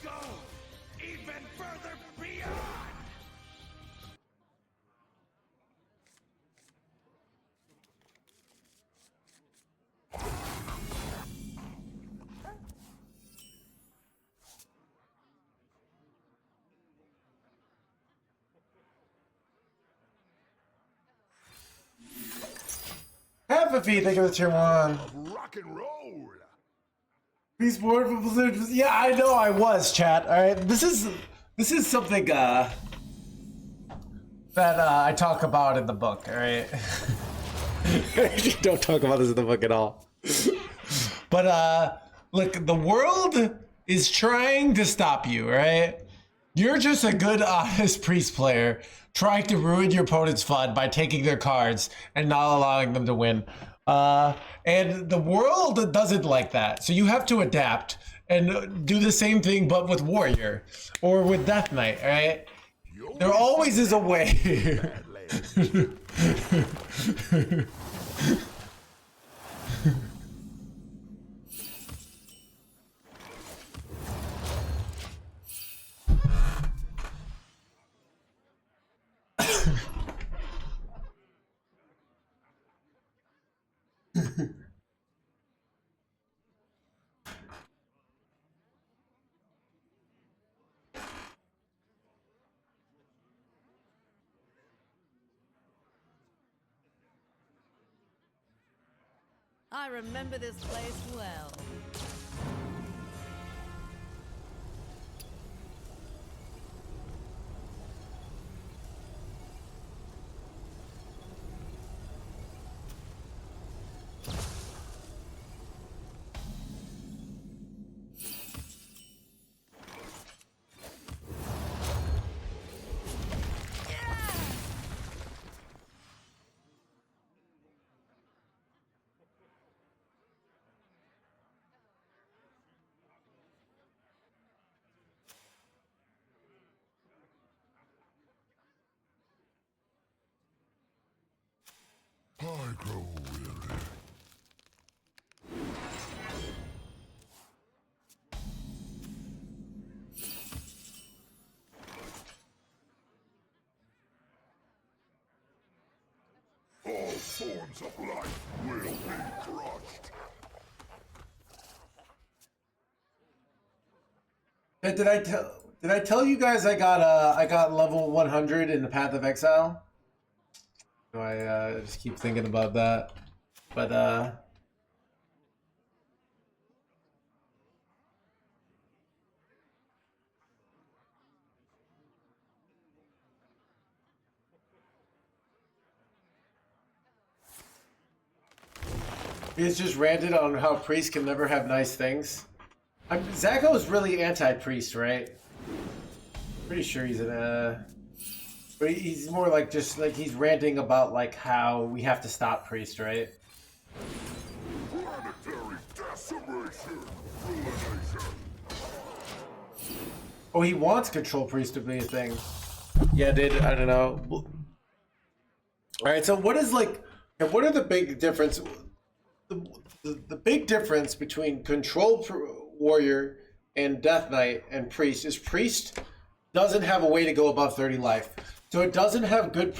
go even further beyond. Half a feet, think of the tier 1. Rock and roll. He's bored from Blizzard. Yeah, I know I was, chat. Alright. This is something that I talk about in the book, alright? Don't talk about this in the book at all. But look, the world is trying to stop you, right? You're just a good, honest priest player trying to ruin your opponent's fun by taking their cards and not allowing them to win. And the world doesn't like that. So you have to adapt and do the same thing, but with Warrior or with Death Knight, right? There always is a way. I remember this place well. I grow weary. All forms of life will be crushed. Did I tell you guys I got level 100 in the Path of Exile? So I just keep thinking about that. But he's just ranted on how priests can never have nice things. Zacho is really anti-priest, right? Pretty sure he's but he's more like just like he's ranting about like how we have to stop priest, right? Planetary decimation. Ruination. Oh, he wants control priest to be a thing. Yeah, dude. I don't know. All right. So what is like? What are the big difference? The big difference between control warrior and death knight and priest is priest doesn't have a way to go above 30 life, so it doesn't have good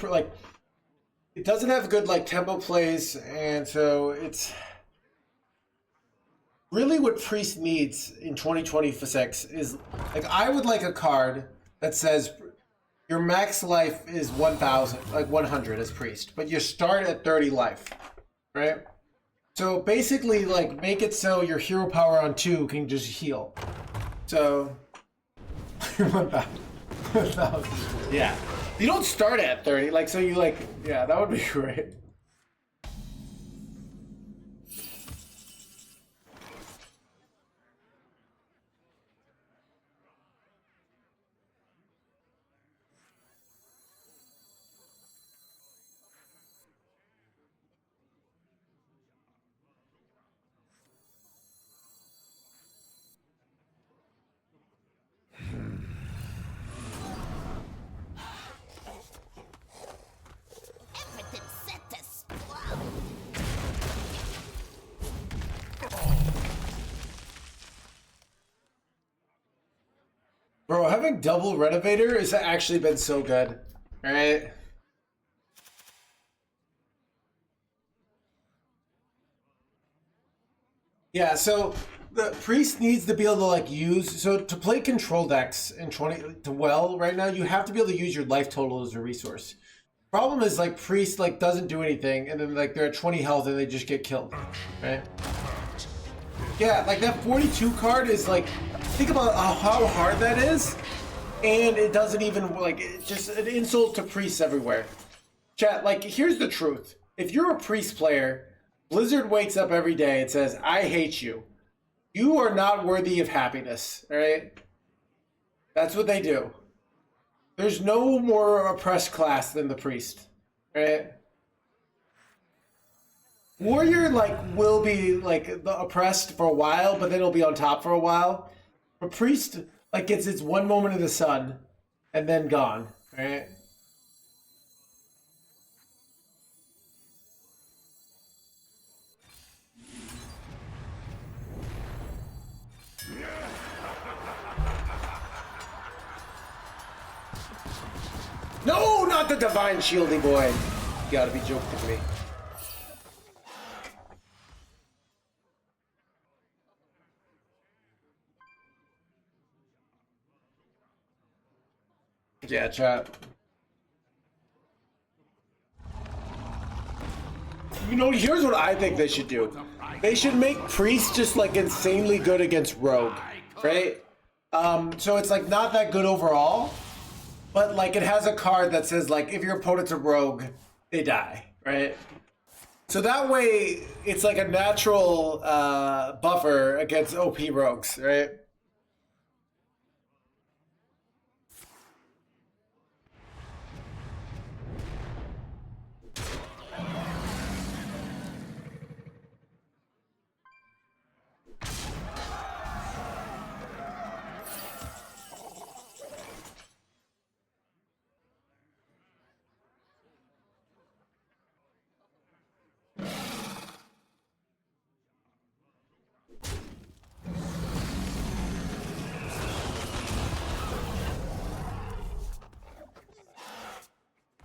it doesn't have good like tempo plays, and so it's really what priest needs in 2026 is like I would like a card that says your max life is 1,000, like 100 as priest, but you start at 30 life, right? So basically, like, make it so your hero power on 2 can just heal. So, 1,000. Yeah. You don't start at 30, like, so you, like, yeah, that would be great. Everything's set to Bro, having double renovator has actually been so good. Alright? Yeah, so the priest needs to be able to like use, so to play control decks in 20 to well right now, you have to be able to use your life total as a resource. Problem is like priest like doesn't do anything and then like they're at 20 health and they just get killed, right? Yeah, like that 42 card is like, think about how hard that is, and it doesn't even like, it's just an insult to priests everywhere. Chat, like here's the truth. If you're a priest player, Blizzard wakes up every day and says, I hate you. You are not worthy of happiness, alright? That's what they do. There's no more oppressed class than the priest, right? Warrior, like, will be, like, the oppressed for a while, but then it'll be on top for a while. But priest, like, gets its one moment of the sun, and then gone, right? No, not the divine shieldy boy. You gotta be joking with me. Yeah, chat. You know, here's what I think they should do. They should make priest just like insanely good against rogue, right? So it's like not that good overall. But, like, it has a card that says, like, if your opponent's a rogue, they die, right? So that way, it's like a natural buffer against OP rogues, right?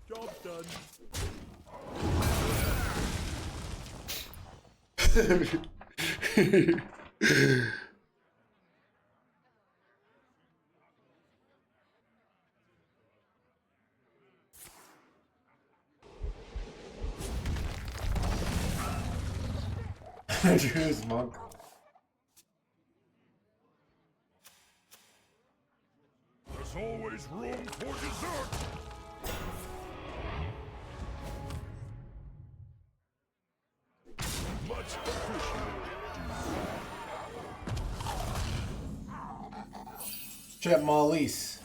Job done. Drew's monk. There's always room for dessert. Much appreciated. Chat Molise.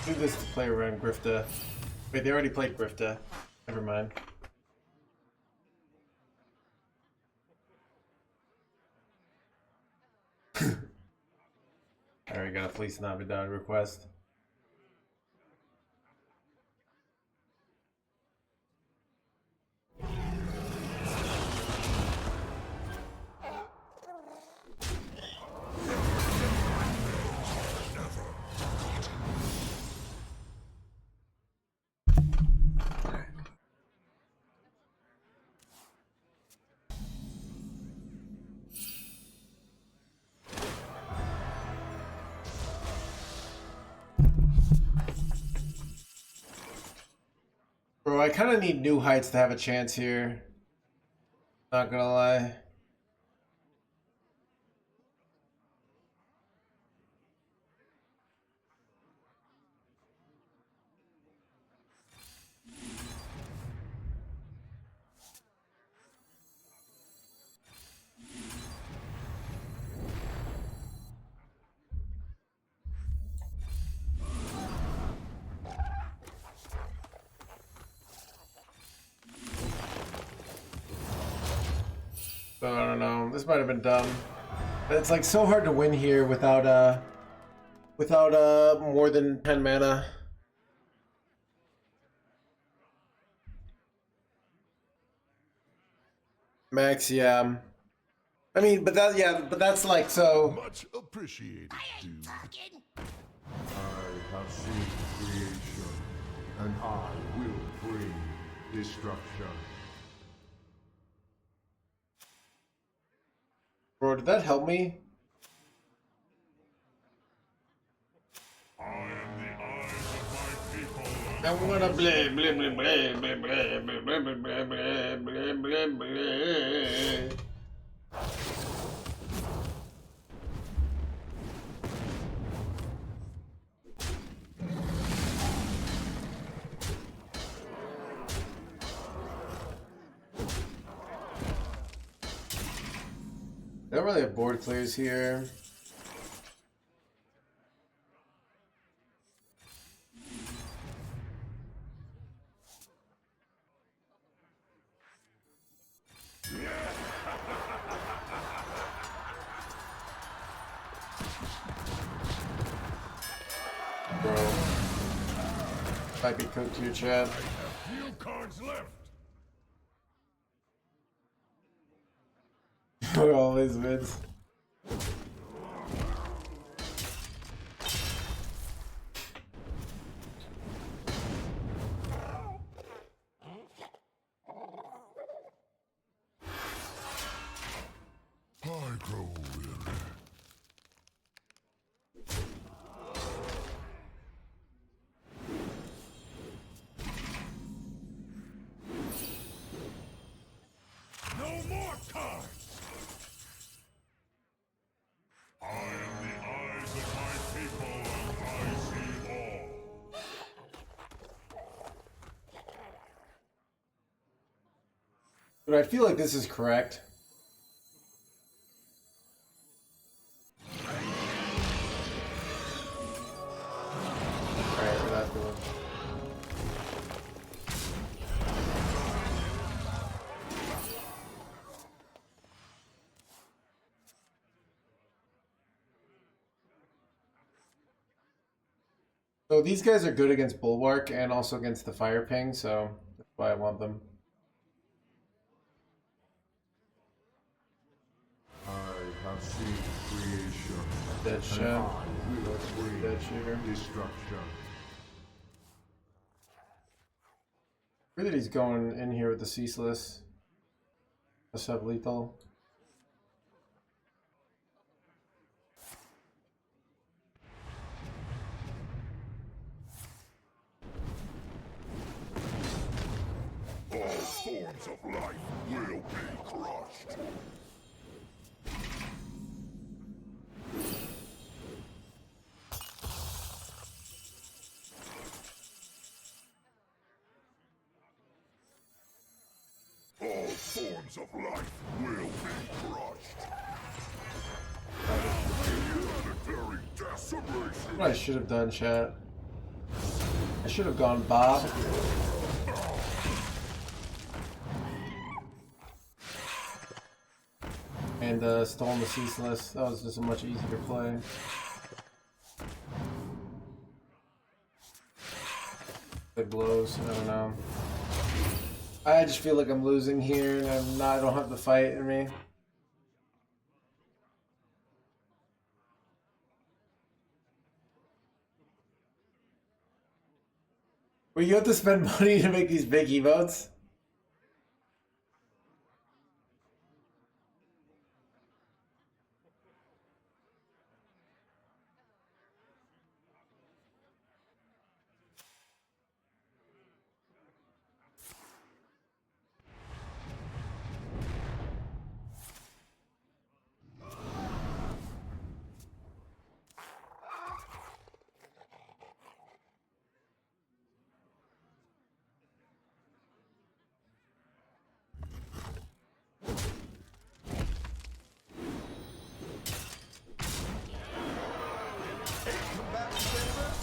Do this to play around Grifta. Wait, they already played Grifta. Never mind. I already got a Fleece Navidad request. Bro, I kind of need New Heights to have a chance here. Not gonna lie. But I don't know. This might have been dumb. It's like so hard to win here without more than 10 mana. Max, yeah. I mean, but that, yeah, but that's like so. Much appreciated, dude. I have seen creation, and I will bring destruction. Bro, did that help me? I am the eyes of my people. I'm gonna bleh bleh bleh bleh bleh bleh bleh bleh bleh bleh bleh bleh bleh. Don't really have board clears here. Bro. Might be cooked to your chat. Few cards left. We're always wins. I grow weary. No more cards. I am the eyes of my people, and I see all. But I feel like this is correct. Alright, we're not doing. So these guys are good against Bulwark and also against the Fire Ping, so that's why I want them. I have seen creation, Dead and shot. I will bring Dead shooter. destruction. I heard that he's going in here with the Ceaseless. A sub-lethal. All forms of life will be crushed. All forms of life will be crushed. Planetary decimation. What I should have done, chat. I should have gone Bob. And stolen the Ceaseless. That was just a much easier play. It blows, I don't know. I just feel like I'm losing here and I don't have the fight in me. Well, you have to spend money to make these big emotes?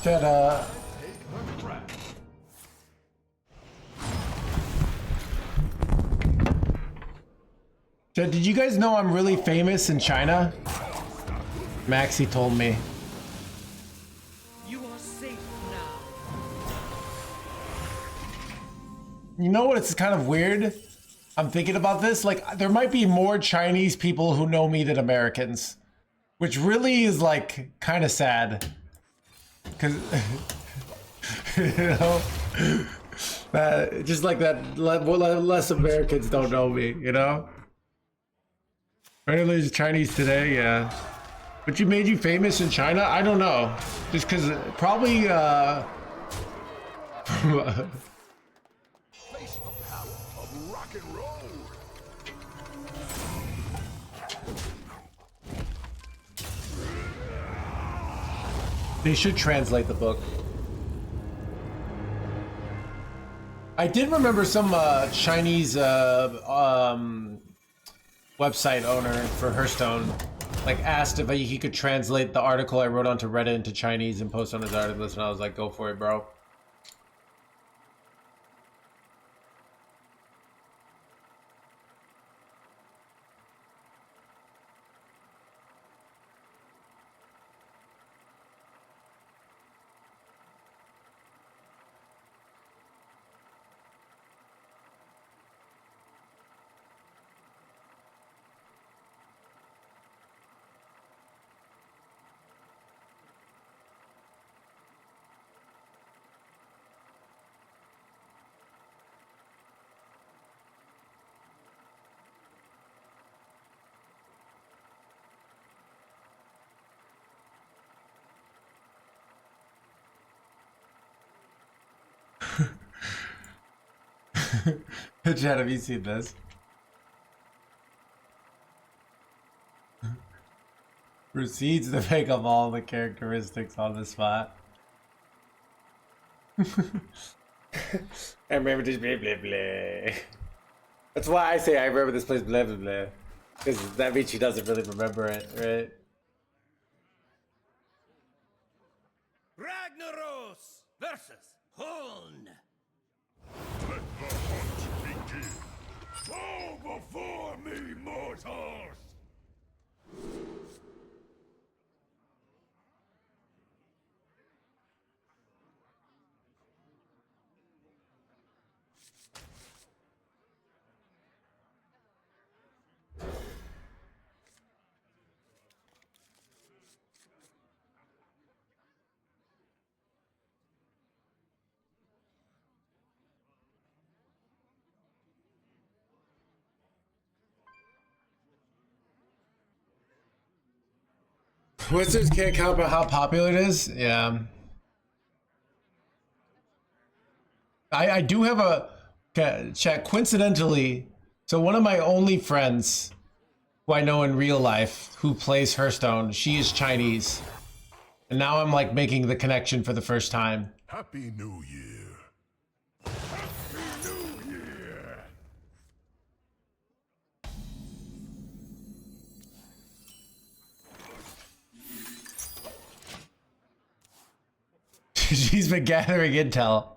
Chat, Chat, did you guys know I'm really famous in China? Maxie told me. You are safe now. You know what? It's kind of weird. I'm thinking about this. Like, there might be more Chinese people who know me than Americans, which really is like kind of sad. Cause you know, just like that, less Americans don't know me. You know, regularly Chinese today, yeah. What made you famous in China? I don't know. Just because probably Face the power of rock and roll. they should translate the book. I did remember some Chinese website owner for Hearthstone like asked if he could translate the article I wrote onto Reddit into Chinese and post on his article list, and I was like, go for it, bro. Chad, have you seen this? Proceeds to make up all the characteristics on the spot. I remember this blah blah blah. That's why I say I remember this place blah blah blah. Because that means she doesn't really remember it, right? Ragnaros versus Huln. Let the hunt begin. Fall before me, mortals! Wizards can't count about how popular it is. Yeah. I do have a chat coincidentally. So one of my only friends who I know in real life who plays Hearthstone, she is Chinese. And now I'm like making the connection for the first time. Happy New Year. Happy New Year! She's been gathering intel.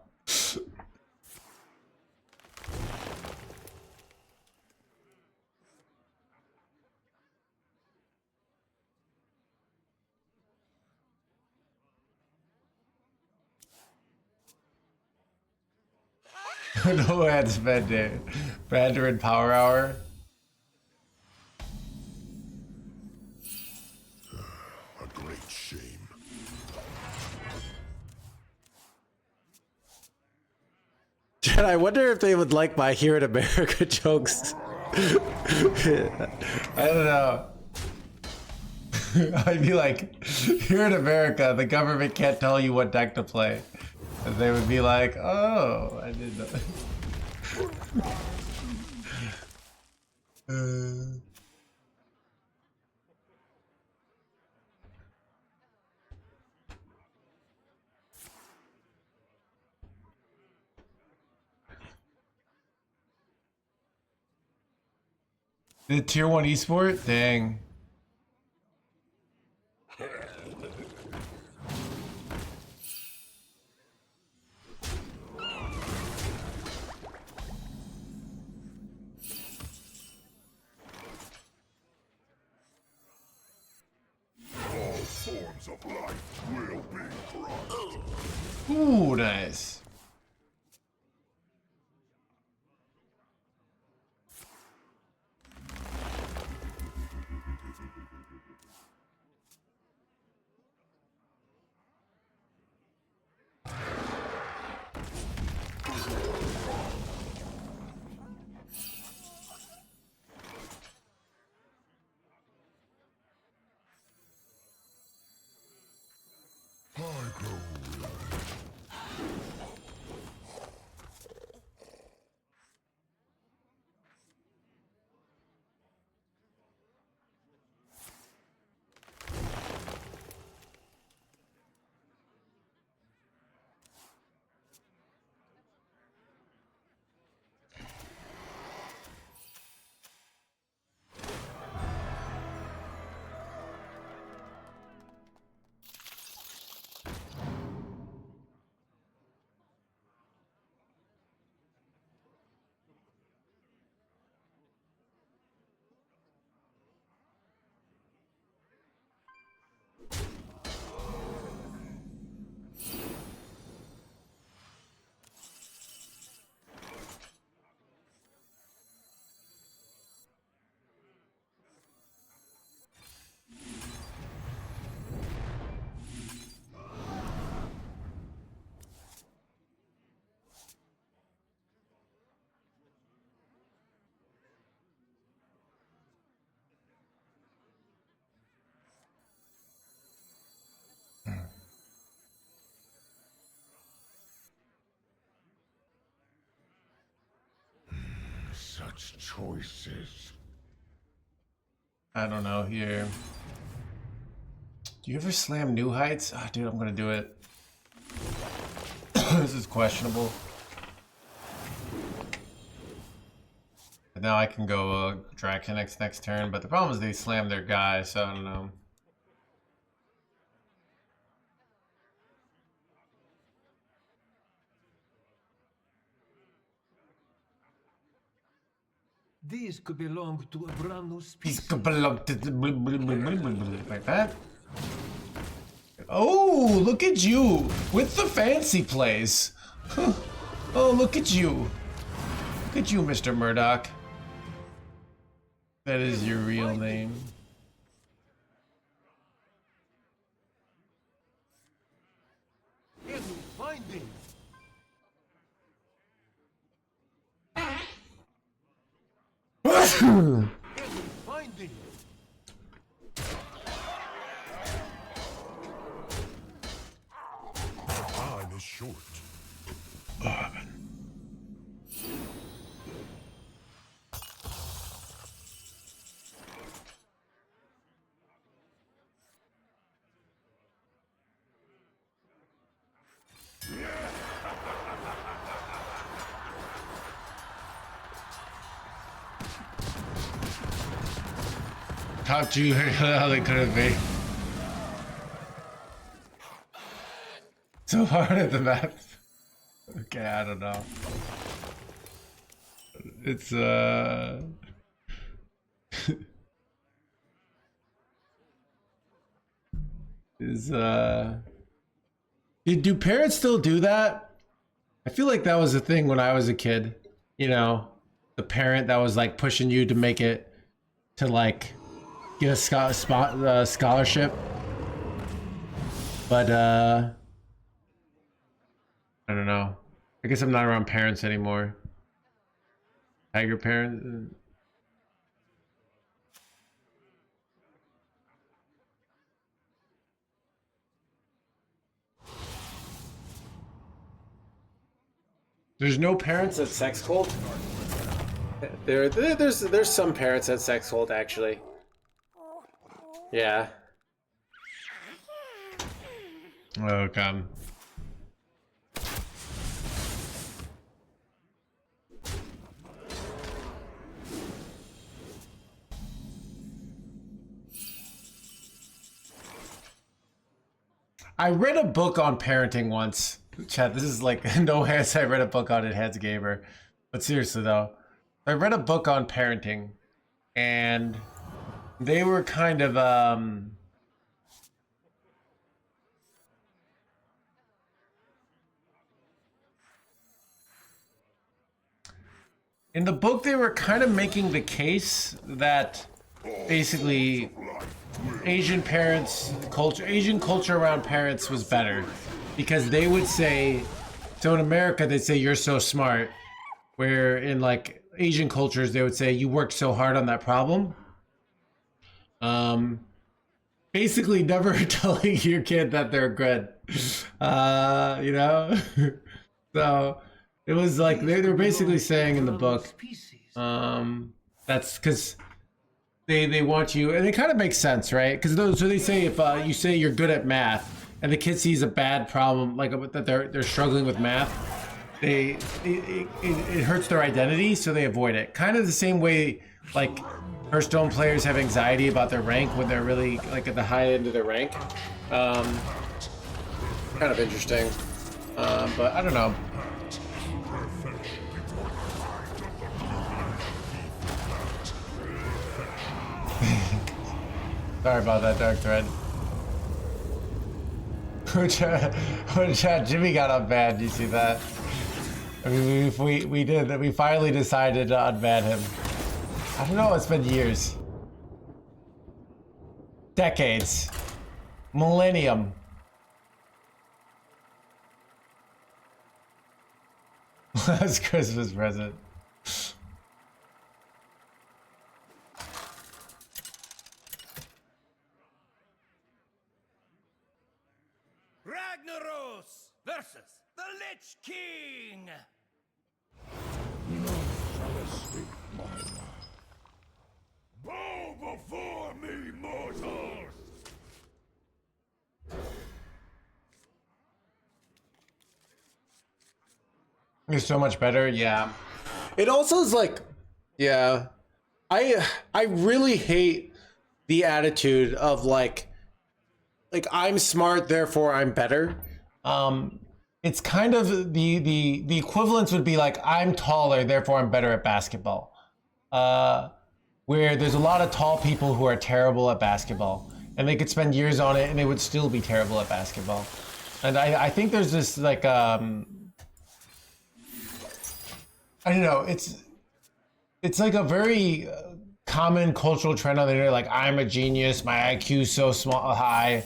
No hands Bender. Mandarin Power Hour. A great shame. Jen, I wonder if they would like my Here in America jokes. I don't know. I'd be like, here in America, the government can't tell you what deck to play. And they would be like, oh, I didn't know. The tier 1 esport? Dang. All forms of life will be crushed. Ooh, nice. Lord's choices. I don't know here. Do you ever slam New Heights? Ah, dude, I'm gonna do it. This is questionable. And now I can go Draconix next turn, but the problem is they slam their guy, so I don't know. These could belong to a brand new He's species. like that. Oh, look at you with the fancy plays. Huh. Oh, look at you. Look at you, Mr. Murdoch. That is your real name. Here's finding. Finding. Time is short. Top two, how they could have been. So hard at the map. Okay, I don't know. It's do parents still do that? I feel like that was a thing when I was a kid. You know, the parent that was like pushing you to make it to like get a scholarship. But I don't know. I guess I'm not around parents anymore. Tiger parents. There's no parents at sex cult. There's some parents at sex cult actually. Yeah. Oh come. I read a book on parenting once. Chat, this is like no hands. I read a book on NoHandsGamer. But seriously though, I read a book on parenting and they were kind of in the book they were kind of making the case that basically Asian culture around parents was better because they would say, so in America they'd say you're so smart, where in like Asian cultures they would say you worked so hard on that problem. Basically never telling your kid that they're good. You know? So it was like they're basically saying in the book, that's because they want you, and it kind of makes sense, right? Because so they say if you say you're good at math and the kid sees a bad problem, like that they're struggling with math, it hurts their identity, so they avoid it. Kind of the same way like Hearthstone players have anxiety about their rank when they're really like at the high end of their rank. Kind of interesting, but I don't know. Sorry about that, Dark Thread. Jimmy got unbanned. You see that? I mean, we did that. We finally decided to unban him. I don't know. It's been years, decades, millennium. Last Christmas present. Ragnaros versus the Lich King. None shall escape my Bow before me, mortals! It's so much better, yeah. It also is like, yeah. I really hate the attitude of like I'm smart, therefore I'm better. It's kind of the equivalence would be like I'm taller, therefore I'm better at basketball. Where there's a lot of tall people who are terrible at basketball, and they could spend years on it and they would still be terrible at basketball. And I think there's this like I don't know, it's like a very common cultural trend on the internet, like I'm a genius, my IQ's so high.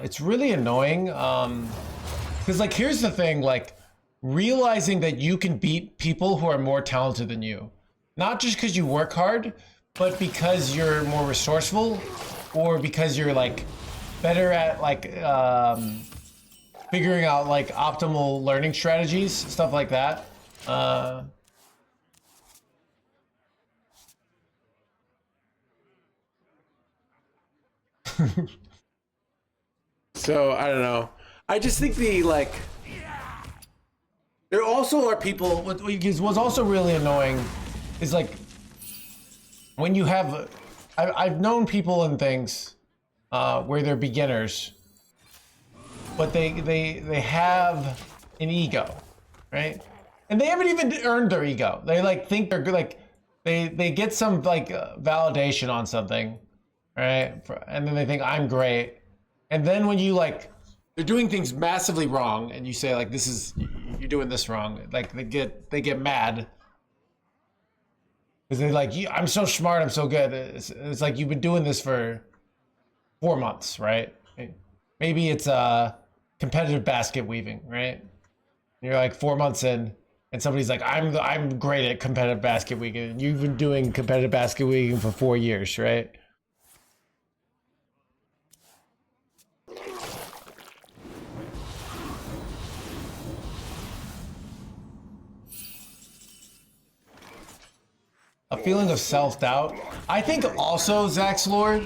It's really annoying. Because like here's the thing, like realizing that you can beat people who are more talented than you. Not just because you work hard, but because you're more resourceful, or because you're like better at like figuring out like optimal learning strategies, stuff like that. So I don't know. I just think the like there also are people. What's also really annoying is like when you have. I've known people and things where they're beginners, but they have an ego, right? And they haven't even earned their ego. They like think they're good. Like they get some like validation on something, right? And then they think I'm great. And then when you like, they're doing things massively wrong, and you say like, "This is you're doing this wrong." Like they get mad because they're like, "I'm so smart, I'm so good." It's like you've been doing this for 4 months, right? Maybe it's competitive basket weaving, right? You're like 4 months in, and somebody's like, "I'm great at competitive basket weaving." And you've been doing competitive basket weaving for 4 years, right? A feeling of self-doubt. I think also Zach's Lord.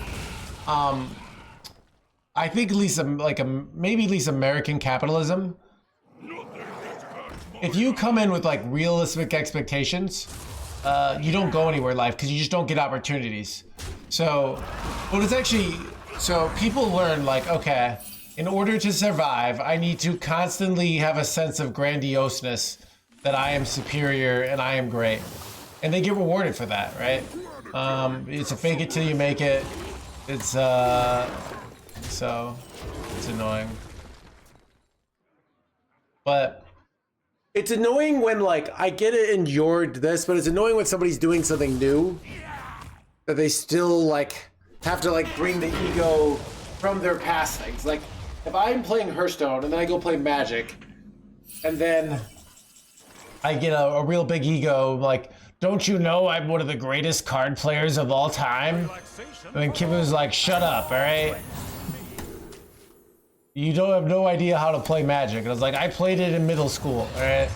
I think at least maybe at least American capitalism. If you come in with like realistic expectations, you don't go anywhere in life because you just don't get opportunities. So, but it's actually so people learn like, okay, in order to survive, I need to constantly have a sense of grandioseness that I am superior and I am great. And they get rewarded for that, right? It's a fake it till you make it. It's so it's annoying. But it's annoying when like I get it endured this, but it's annoying when somebody's doing something new that they still like have to like bring the ego from their past things. Like if I'm playing Hearthstone and then I go play Magic, and then I get a real big ego, like, don't you know I'm one of the greatest card players of all time? And then Kim was like, shut up, all right? You don't have no idea how to play Magic. And I was like, I played it in middle school, all right?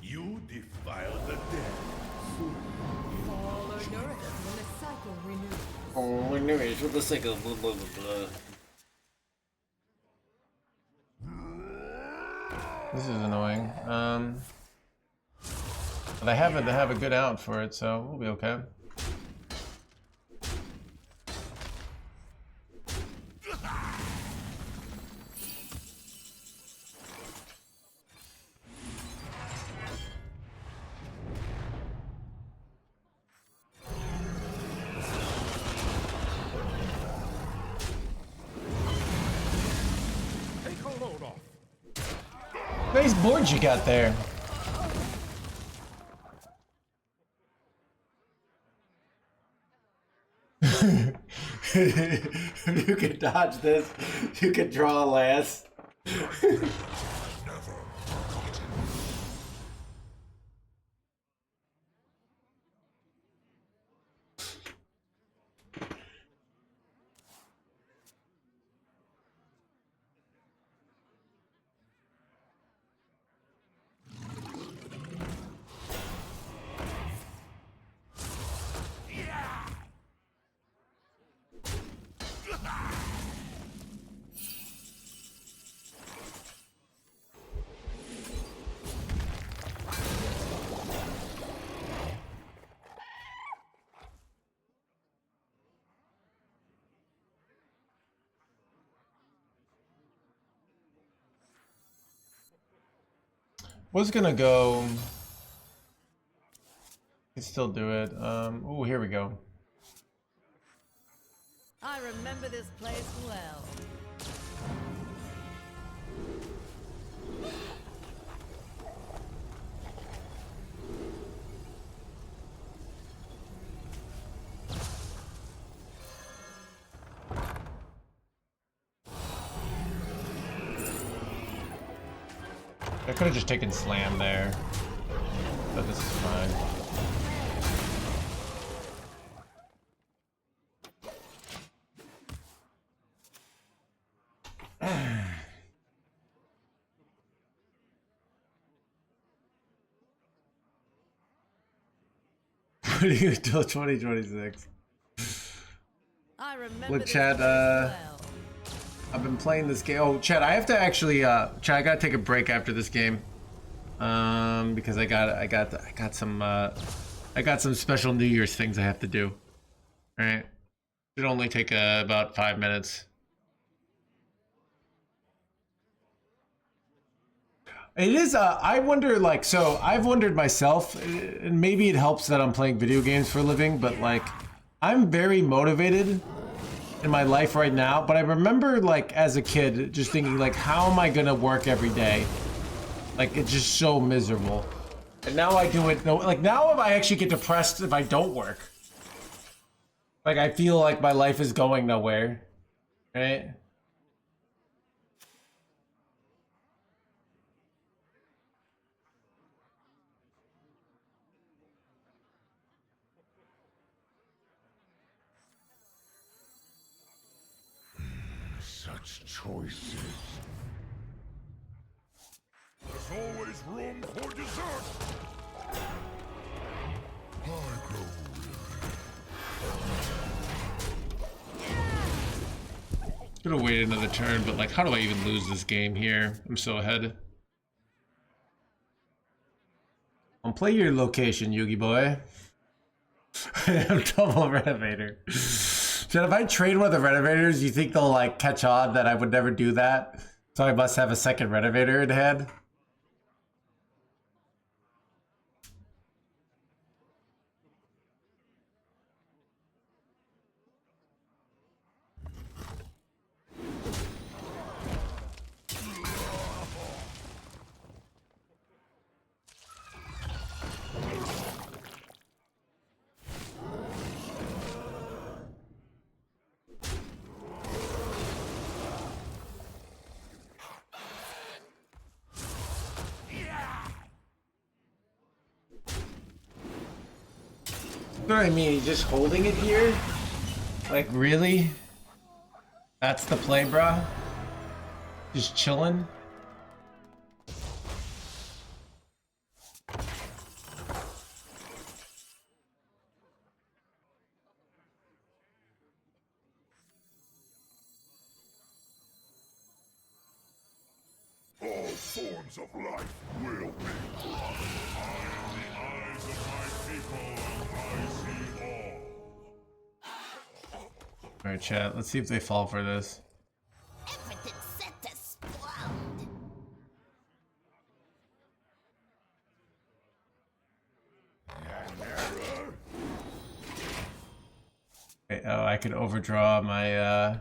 You defile the dead. All are nourished when the cycle renews. Oh, we're nourished with the cycle, blah, blah, blah, blah. This is annoying. But I have a good out for it, so we'll be okay. Nice board you got there. You can dodge this. You can draw a last. Never Was gonna go. Can still do it. Oh, here we go. I remember this place well. I could have just taken slam there, but this is fine. Putting it until 2026. I remember Look, this Chad, place well. I've been playing this game. Oh, Chad, I have to actually, Chad, I gotta take a break after this game, because I got some special New Year's things I have to do. All right, should only take about 5 minutes. It is. I wonder, like, so I've wondered myself, and maybe it helps that I'm playing video games for a living, but like, I'm very motivated in my life right now, but I remember like as a kid just thinking like, how am I gonna work every day? Like, it's just so miserable. And now I do it, like now if I actually get depressed if I don't work. Like, I feel like my life is going nowhere, right? Such choices. There's always room for dessert. I grow Could have waited another turn, but like, how do I even lose this game here? I'm so ahead. Play your location, Yugi boy. I'm double renovator. So if I trade with the renovators, you think they'll like catch on that I would never do that? So I must have a second renovator in hand. You know what I mean? He's just holding it here? Like, really? That's the play, brah? Just chilling? all forms of life will be brought. I am the eyes of my people, and I see all. Alright, chat. Let's see if they fall for this. Everything's set to explode. Okay, oh, I could overdraw my,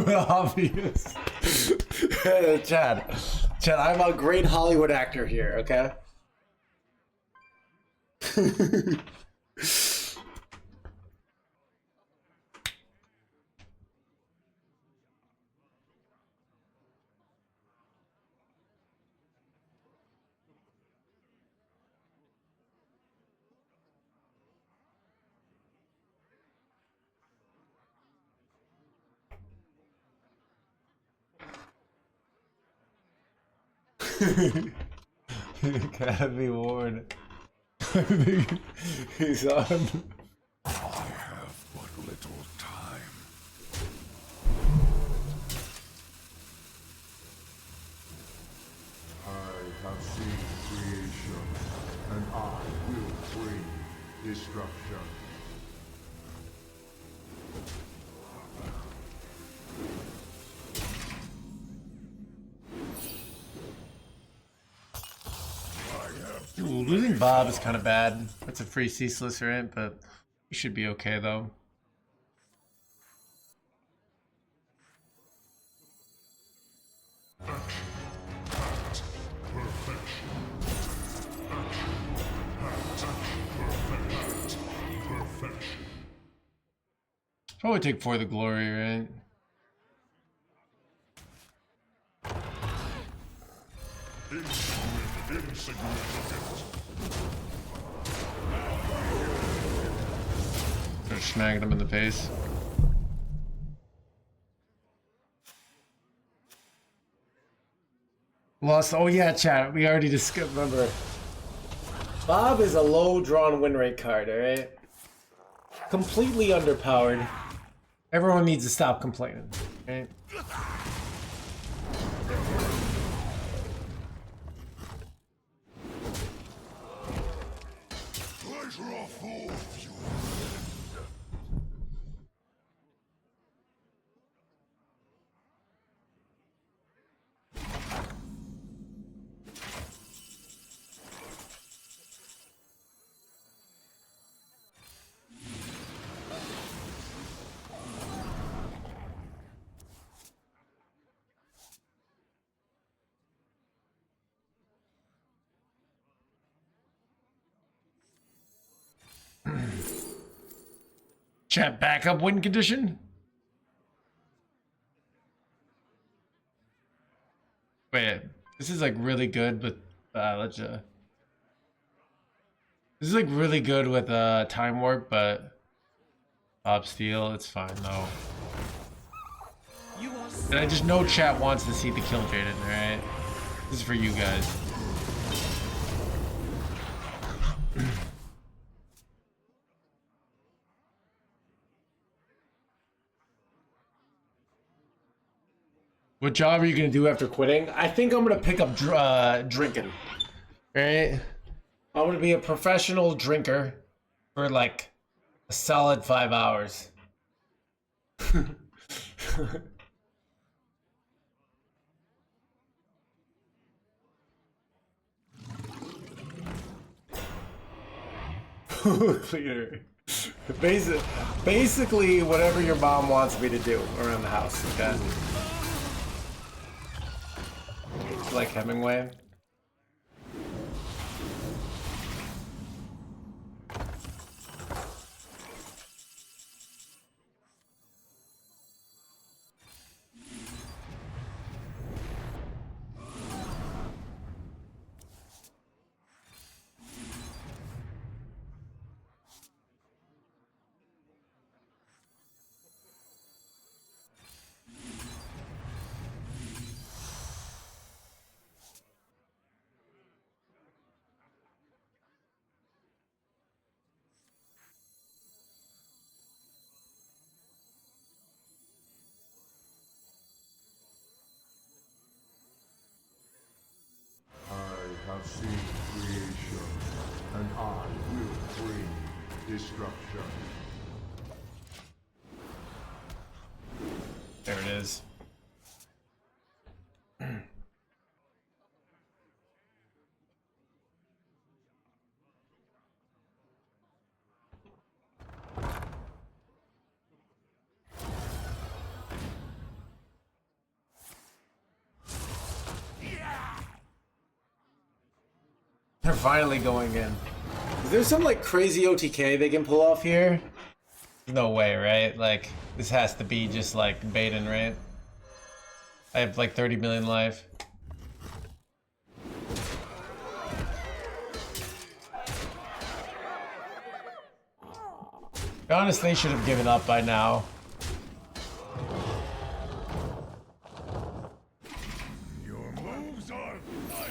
obvious. Chad, I'm a great Hollywood actor here, okay? Gotta be warned. He's on. I have but little time. I have seen creation, and I will bring destruction. Ooh, losing Bob is kind of bad. That's a free ceaseless, right? But we should be okay though. Probably take for the glory, right? Start smacking him in the face. Lost. Oh yeah, chat. We already discussed. Remember, Bob is a low drawn win rate card. All right, completely underpowered. Everyone needs to stop complaining. Right? Pleasure of all of you. Chat backup win condition. Wait, this is like really good, but let's. This is like really good with time warp, but Bob Steele, it's fine though. And I just know chat wants to see the kill Jaden, right? This is for you guys. What job are you gonna do after quitting? I think I'm gonna pick up drinking. Right? I'm gonna be a professional drinker for like a solid 5 hours. Cleaner. Basically, whatever your mom wants me to do around the house. Okay. Like Hemingway. I have seen creation, and I will bring destruction. There it is. They're finally going in. Is there some like crazy OTK they can pull off here? No way, right? Like, this has to be just like Baden, right? I have like 30 million life. Honestly, they should have given up by now. Your moves are fire.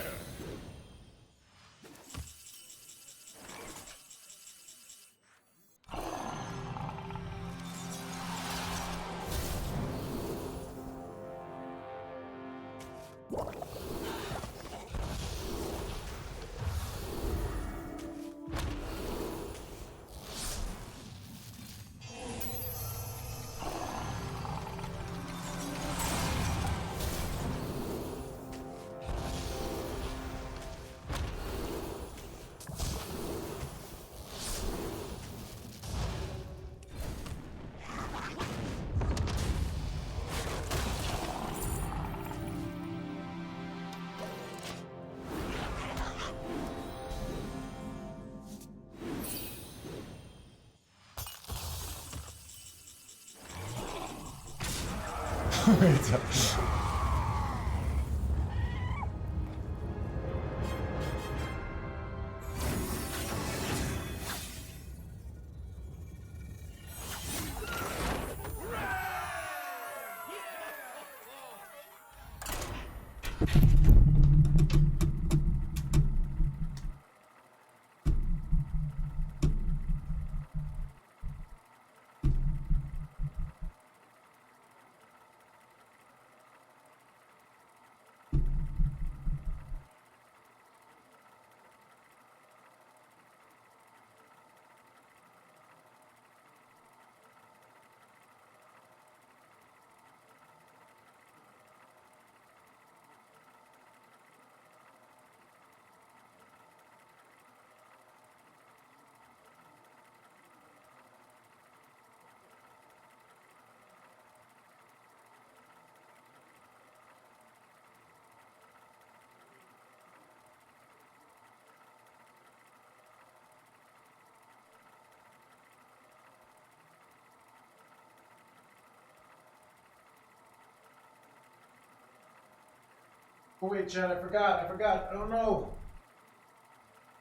Oh wait, Chad, I forgot. Oh no.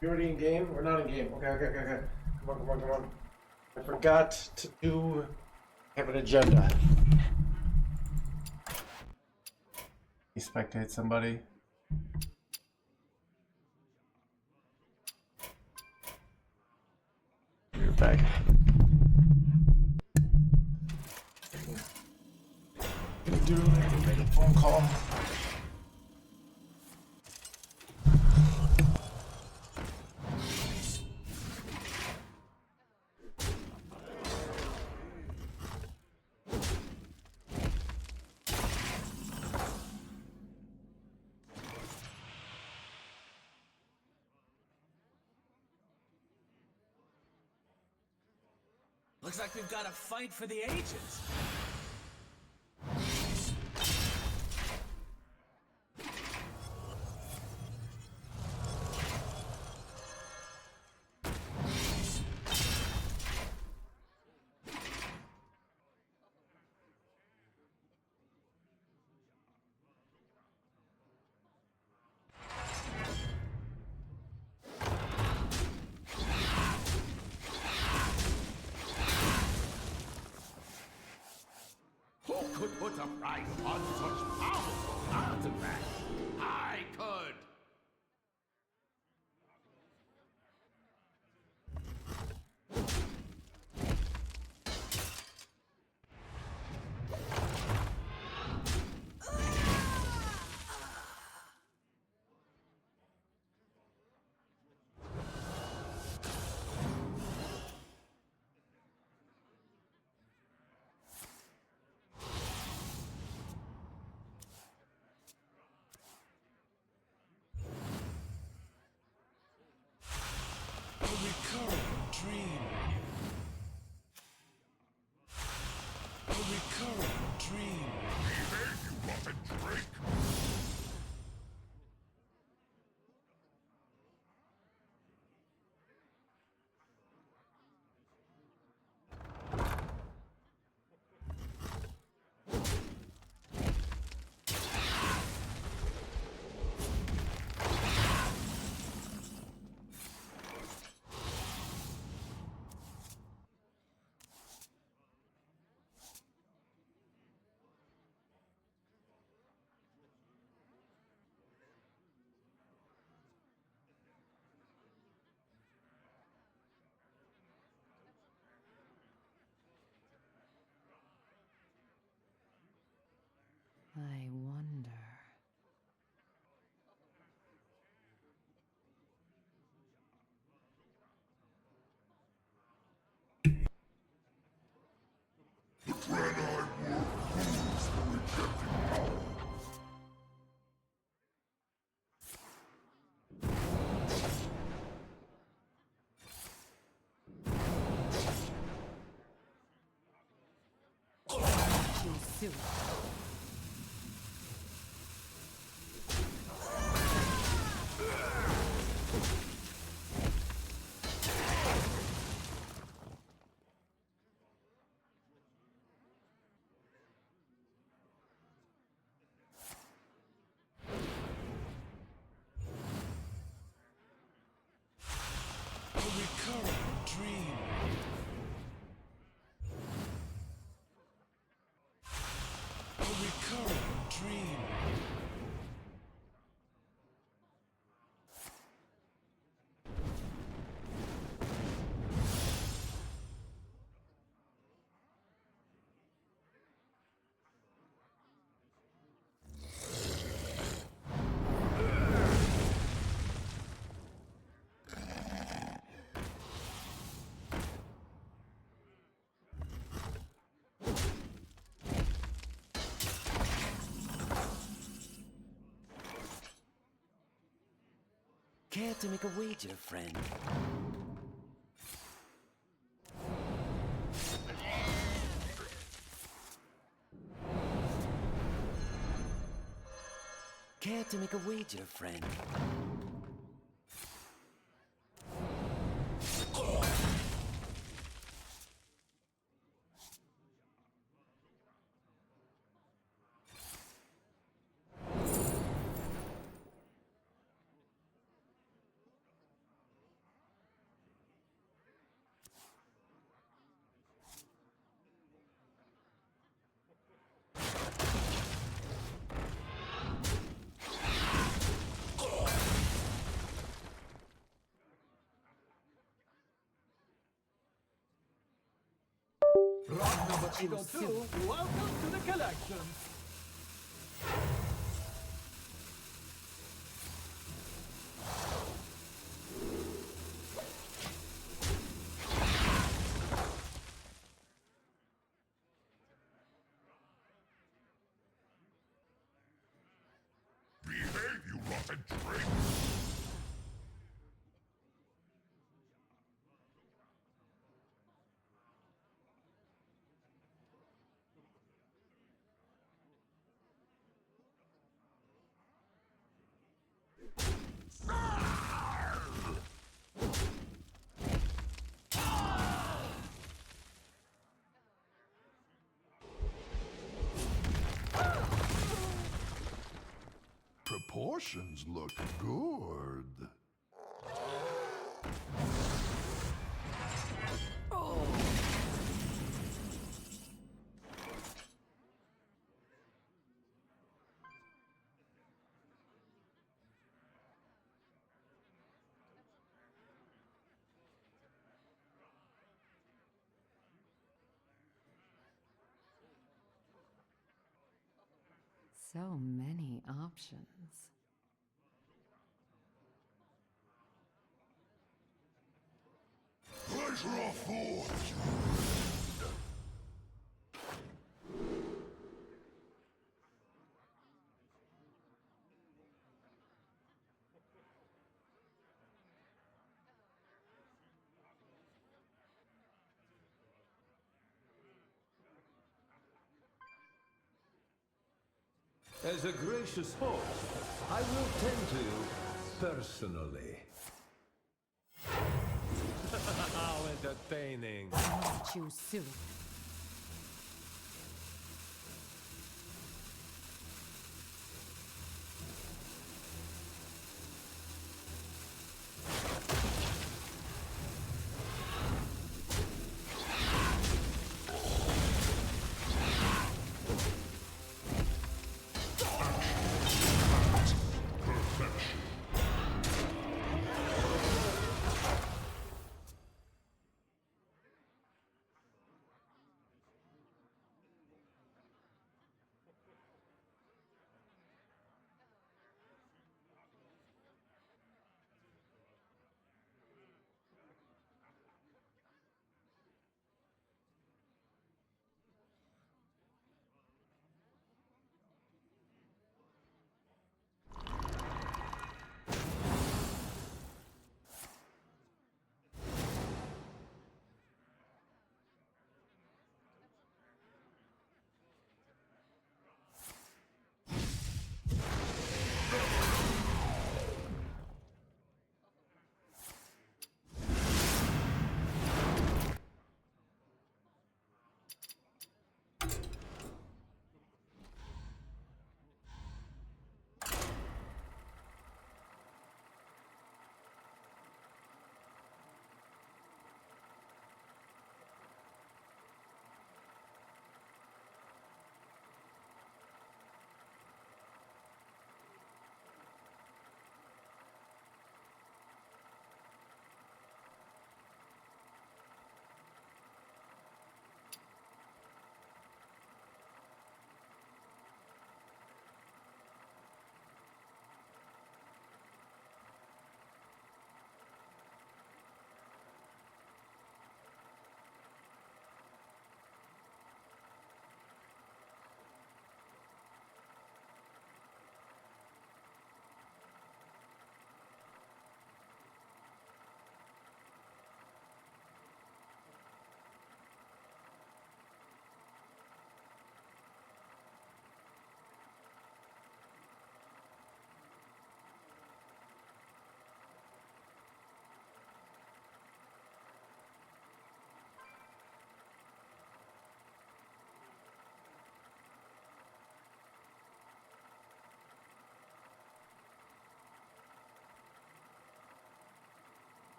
You already in game? We're not in game. Okay. Come on. I forgot to have an agenda. You spectate somebody? You're back. Gonna do make a phone call. Looks like we've got a fight for the ages. Who could put a price on such powerful artifacts? I could. A recurring dream. A recurring dream. I wonder. Soon. Care to make a wager, friend? Care to make a wager, friend? Rock number 802, welcome to the collection. Behave, you rotten trick! Proportions look good. So many options. Pleasure of forge! As a gracious host, I will tend to you personally. How entertaining. Choose soon.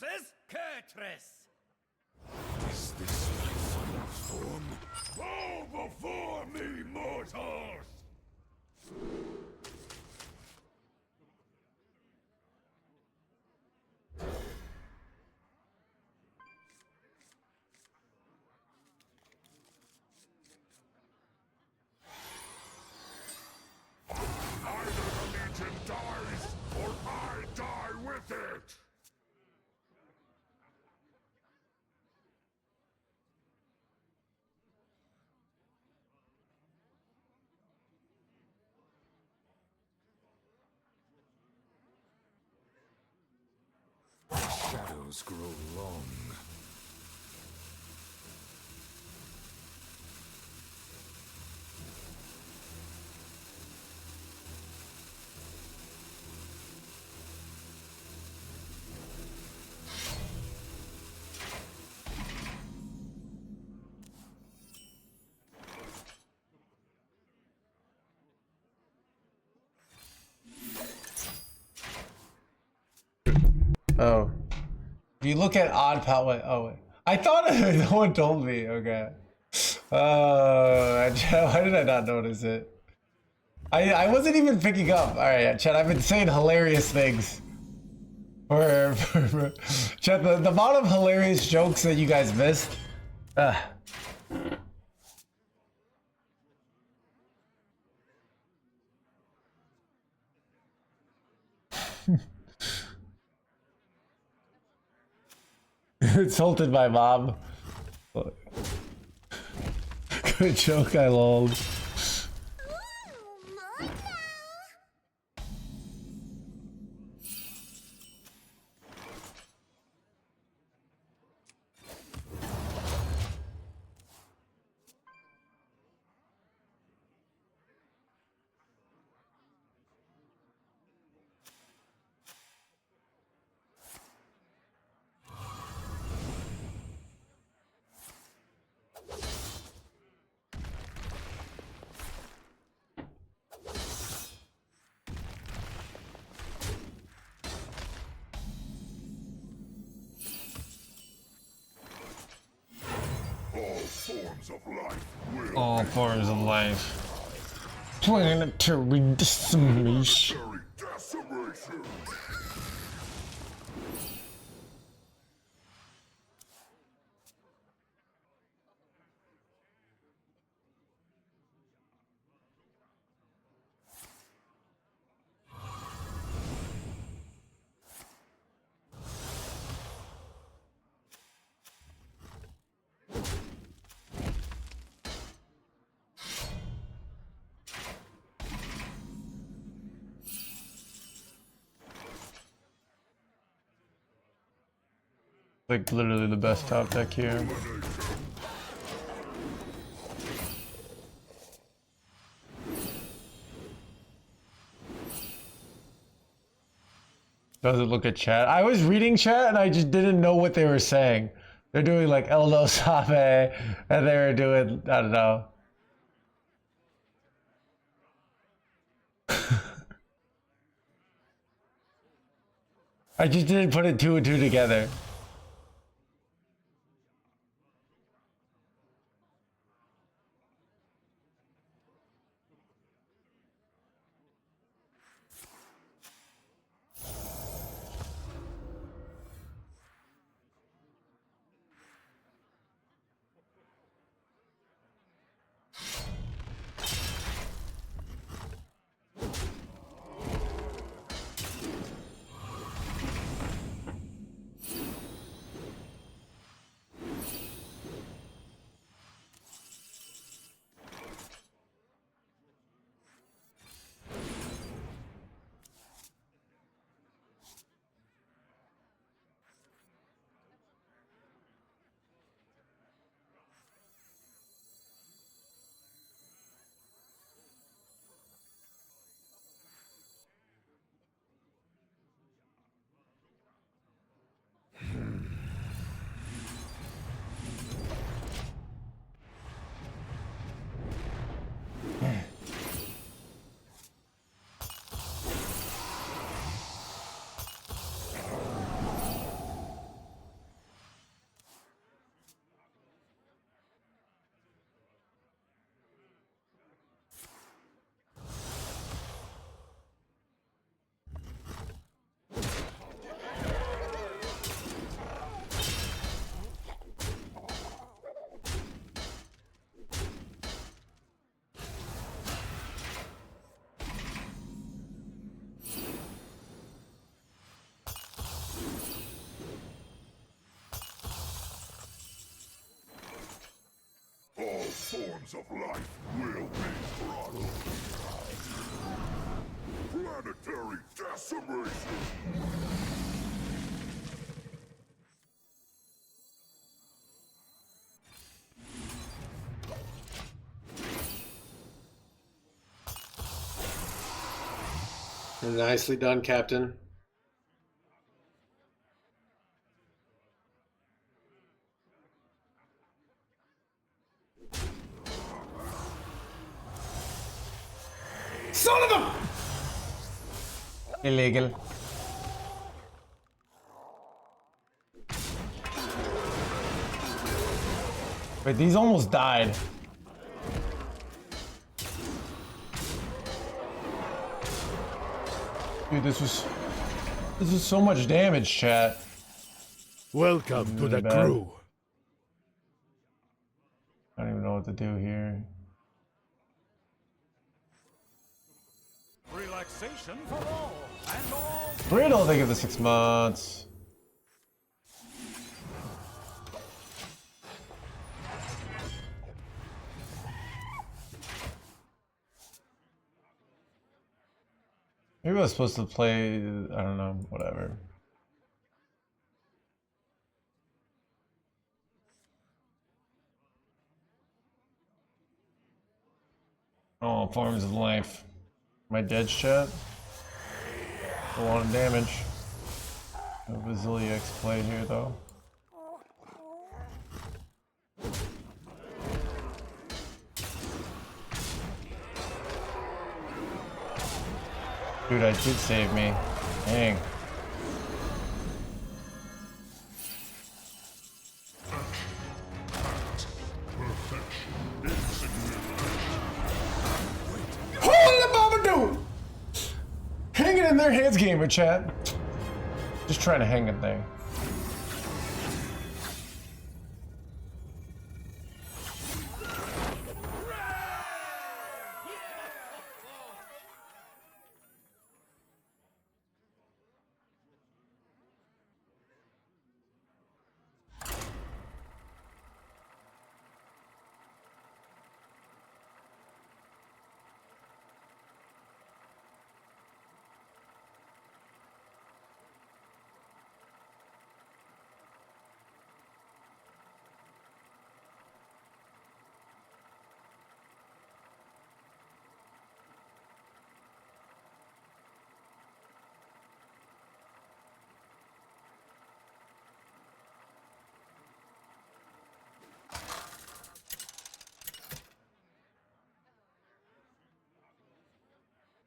versus Kurtress. Is this my final form? Bow before me, mortals! Either the Legion dies, or I die with it! Shadows grow long. Oh. If you look at odd pal, wait, oh wait. I thought no one told me. Okay. Why did I not notice it? I wasn't even picking up. All right, Chad. I've been saying hilarious things. For Chad, the amount of hilarious jokes that you guys missed. Insulted my mom. Good joke, I lolled. Ooh, more now. Forms of life will All forms of life. Planetary decimation. carry decimation. Like literally the best top deck here. Doesn't look at chat. I was reading chat and I just didn't know what they were saying. They're doing like Eldo Sabe and they were doing, I don't know. I just didn't put it two and two together. thorns of life will be trodden. Planetary decimation! Nicely done, Captain. Son of a... Illegal. Wait, these almost died. Dude, this was so much damage, chat. Welcome to the bad. crew. I don't even know what to do here. Relaxation for all and all. Brittle, they give the 6 months. Maybe I was supposed to play, I don't know, whatever. Oh, forms of life. My dead chat? A lot of damage. No Baziliax play here though. Dude, I did save me. Dang. Holy Babadoo! Hanging in their hands, gamer chat. Just trying to hang it there.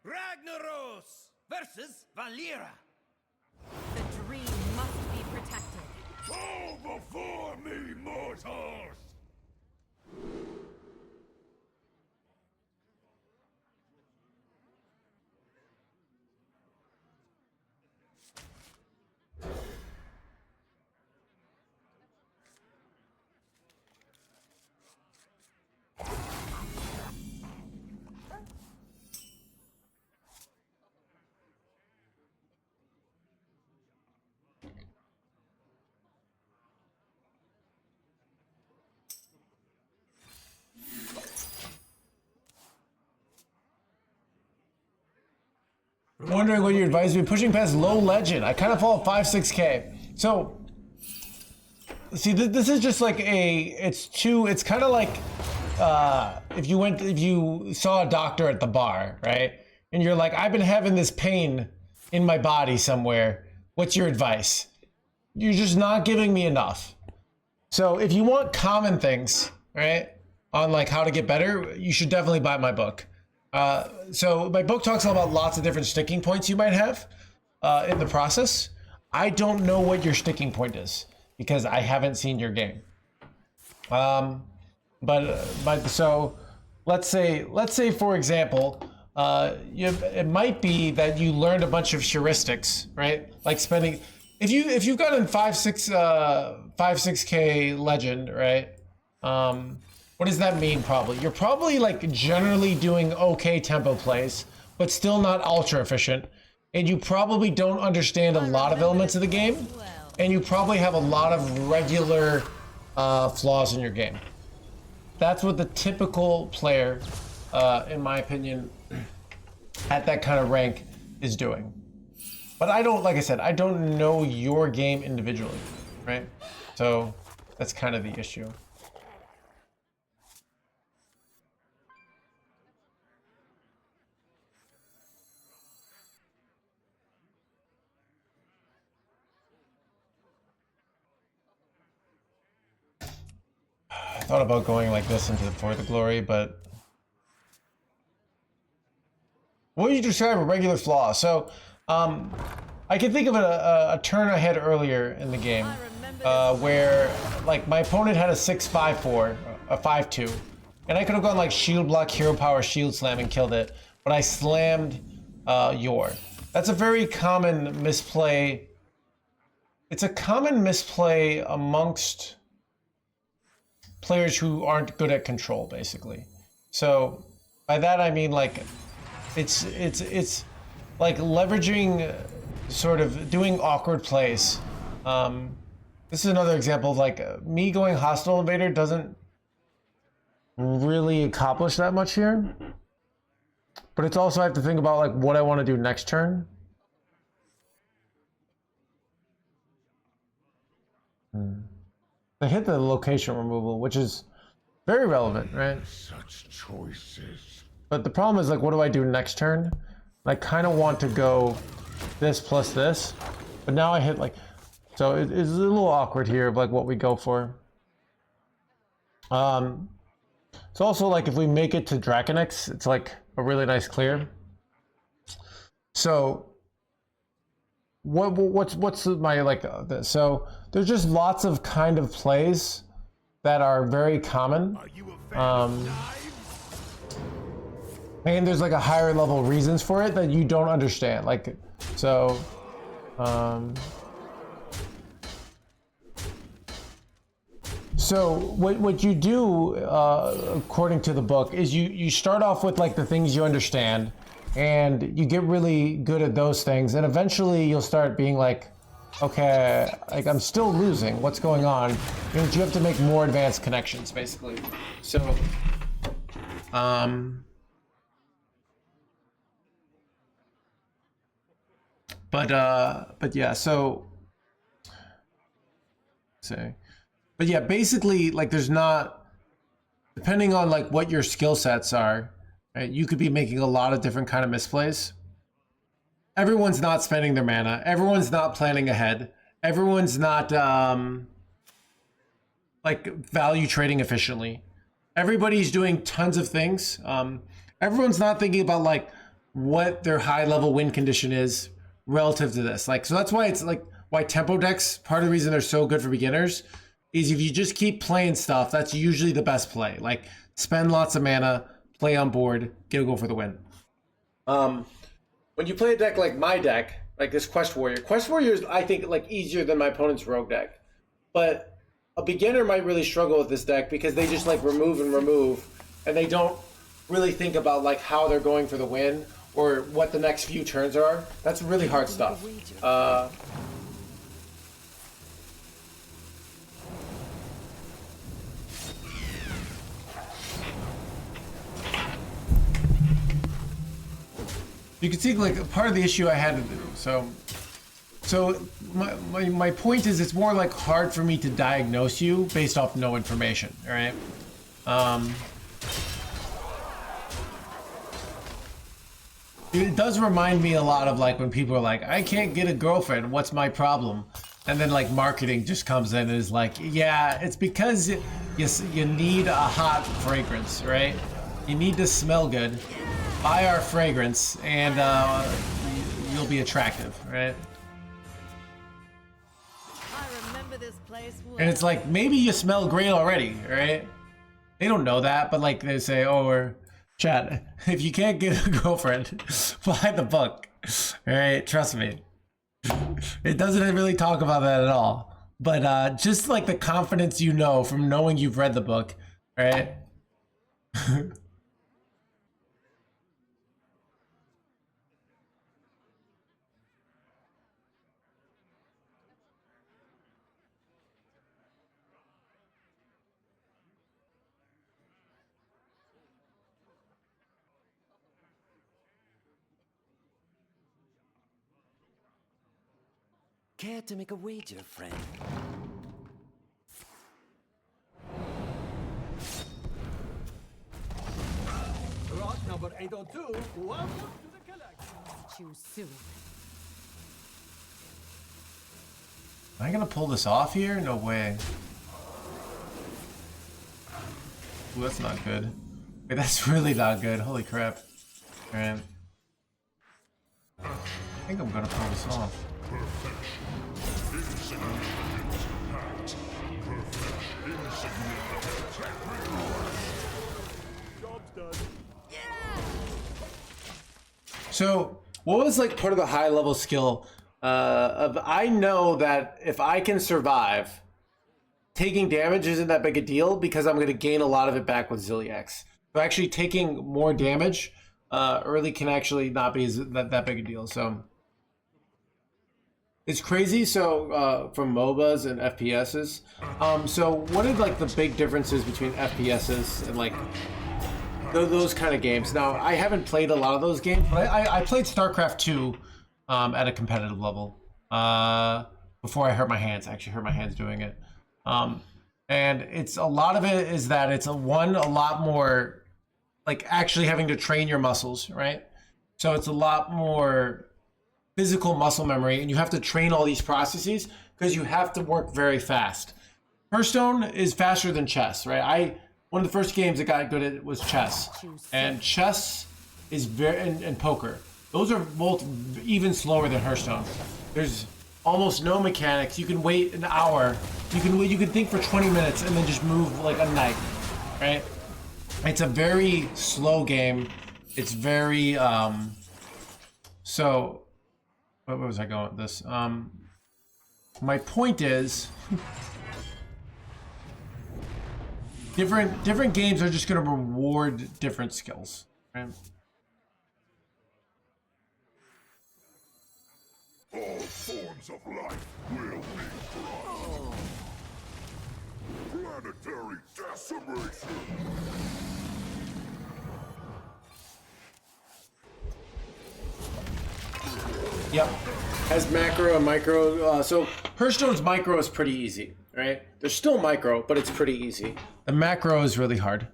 Ragnaros versus Valera. The dream must be protected. Fall before me, mortals! Wondering what you advise me pushing past low legend. I kind of fall at 5-6K. So, see, this is just like it's kind of like if you saw a doctor at the bar, right? And you're like, I've been having this pain in my body somewhere. What's your advice? You're just not giving me enough. So if you want common things, right, on like how to get better, you should definitely buy my book. So my book talks about lots of different sticking points you might have in the process. I don't know what your sticking point is because I haven't seen your game. But so let's say for example, it might be that you learned a bunch of heuristics, right? Like spending, if you've gotten 5-6K legend, right? What does that mean? Probably you're probably like generally doing okay tempo plays, but still not ultra efficient, and you probably don't understand a lot of elements of the game, and you probably have a lot of regular flaws in your game. That's what the typical player, in my opinion, at that kind of rank is doing. But I don't, like I said, I don't know your game individually, right? So that's kind of the issue. I thought about going like this into For the Glory, but what would you describe a regular flaw? So, I can think of a turn I had earlier in the game where like my opponent had a 6-5-4, a 5-2, and I could have gone like shield block, hero power, shield slam, and killed it, but I slammed Yor. That's a very common misplay. It's a common misplay amongst players who aren't good at control, basically. So by that I mean like it's like leveraging, sort of doing awkward plays. This is another example of like me going hostile invader doesn't really accomplish that much here. But it's also I have to think about like what I want to do next turn. They hit the location removal, which is very relevant, right? Such choices. But the problem is like, what do I do next turn? I kind of want to go this plus this, but now I hit like, so it's a little awkward here of like what we go for. It's also like if we make it to Draconix, it's like a really nice clear. So what's my like so there's just lots of kind of plays that are very common. Are you a fan of knives? And there's like a higher level reasons for it that you don't understand. Like, so, so what you do, according to the book, is you start off with like the things you understand, and you get really good at those things, and eventually you'll start being like, okay, like I'm still losing. What's going on? You know, you have to make more advanced connections, basically. So, but yeah, so say, but yeah, basically, like there's not, depending on like what your skill sets are, right? You could be making a lot of different kind of misplays. Everyone's not spending their mana. Everyone's not planning ahead. Everyone's not like value trading efficiently. Everybody's doing tons of things. Everyone's not thinking about like what their high level win condition is relative to this. Like, so that's why it's like why tempo decks, part of the reason they're so good for beginners is if you just keep playing stuff, that's usually the best play. Like spend lots of mana, play on board, get a goal for the win. When you play a deck like my deck, like this Quest Warrior is, I think, like easier than my opponent's Rogue deck. But a beginner might really struggle with this deck because they just like remove, and they don't really think about like how they're going for the win or what the next few turns are. That's really hard stuff. You can see like part of the issue I had, so my point is it's more like hard for me to diagnose you based off no information, all right? It does remind me a lot of like when people are like, I can't get a girlfriend, what's my problem? And then like marketing just comes in and is like, yeah, it's because you need a hot fragrance, right? You need to smell good. Buy our fragrance and you'll be attractive, right? I remember this place well. And it's like, maybe you smell great already, right? They don't know that, but like they say, oh, or chat, if you can't get a girlfriend, buy the book, all right? Trust me. It doesn't really talk about that at all. But just like the confidence you know from knowing you've read the book, right? Care to make a wager, friend? Lot number 802, welcome to the collection. Too soon. Am I gonna pull this off here? No way. Ooh, that's not good. Wait, that's really not good. Holy crap. Alright. I think I'm gonna pull this off. So, what was like part of the high level skill of I know that if I can survive, taking damage isn't that big a deal because I'm going to gain a lot of it back with Ziliax. So actually taking more damage early can actually not be that big a deal. So it's crazy. So from MOBAs and FPSs. So what are like the big differences between FPSs and like those kind of games? Now I haven't played a lot of those games, but I played StarCraft 2 at a competitive level before I hurt my hands. I actually hurt my hands doing it. And it's a lot of it is that it's a lot more like actually having to train your muscles, right? So it's a lot more physical muscle memory, and you have to train all these processes because you have to work very fast. Hearthstone is faster than chess, right? One of the first games that got good at it was chess, and chess is and poker. Those are both even slower than Hearthstone. There's almost no mechanics. You can wait an hour. You can think for 20 minutes and then just move like a knight, right? It's a very slow game. It's very so where was I going with this? My point is different games are just going to reward different skills, right? All forms of life will be crushed. Planetary decimation. Yep. Has macro and micro. So Hearthstone's micro is pretty easy, right? There's still micro, but it's pretty easy. The macro is really hard.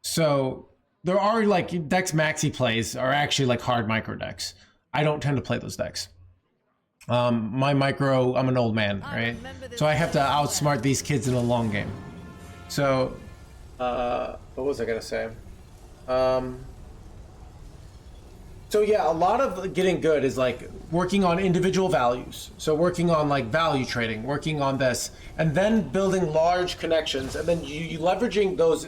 So there are like decks maxi plays are actually like hard micro decks. I don't tend to play those decks. My micro, I'm an old man, right? So I have to outsmart these kids in a long game. So, what was I gonna say? So yeah, a lot of getting good is like working on individual values. So working on like value trading, working on this, and then building large connections, and then you leveraging those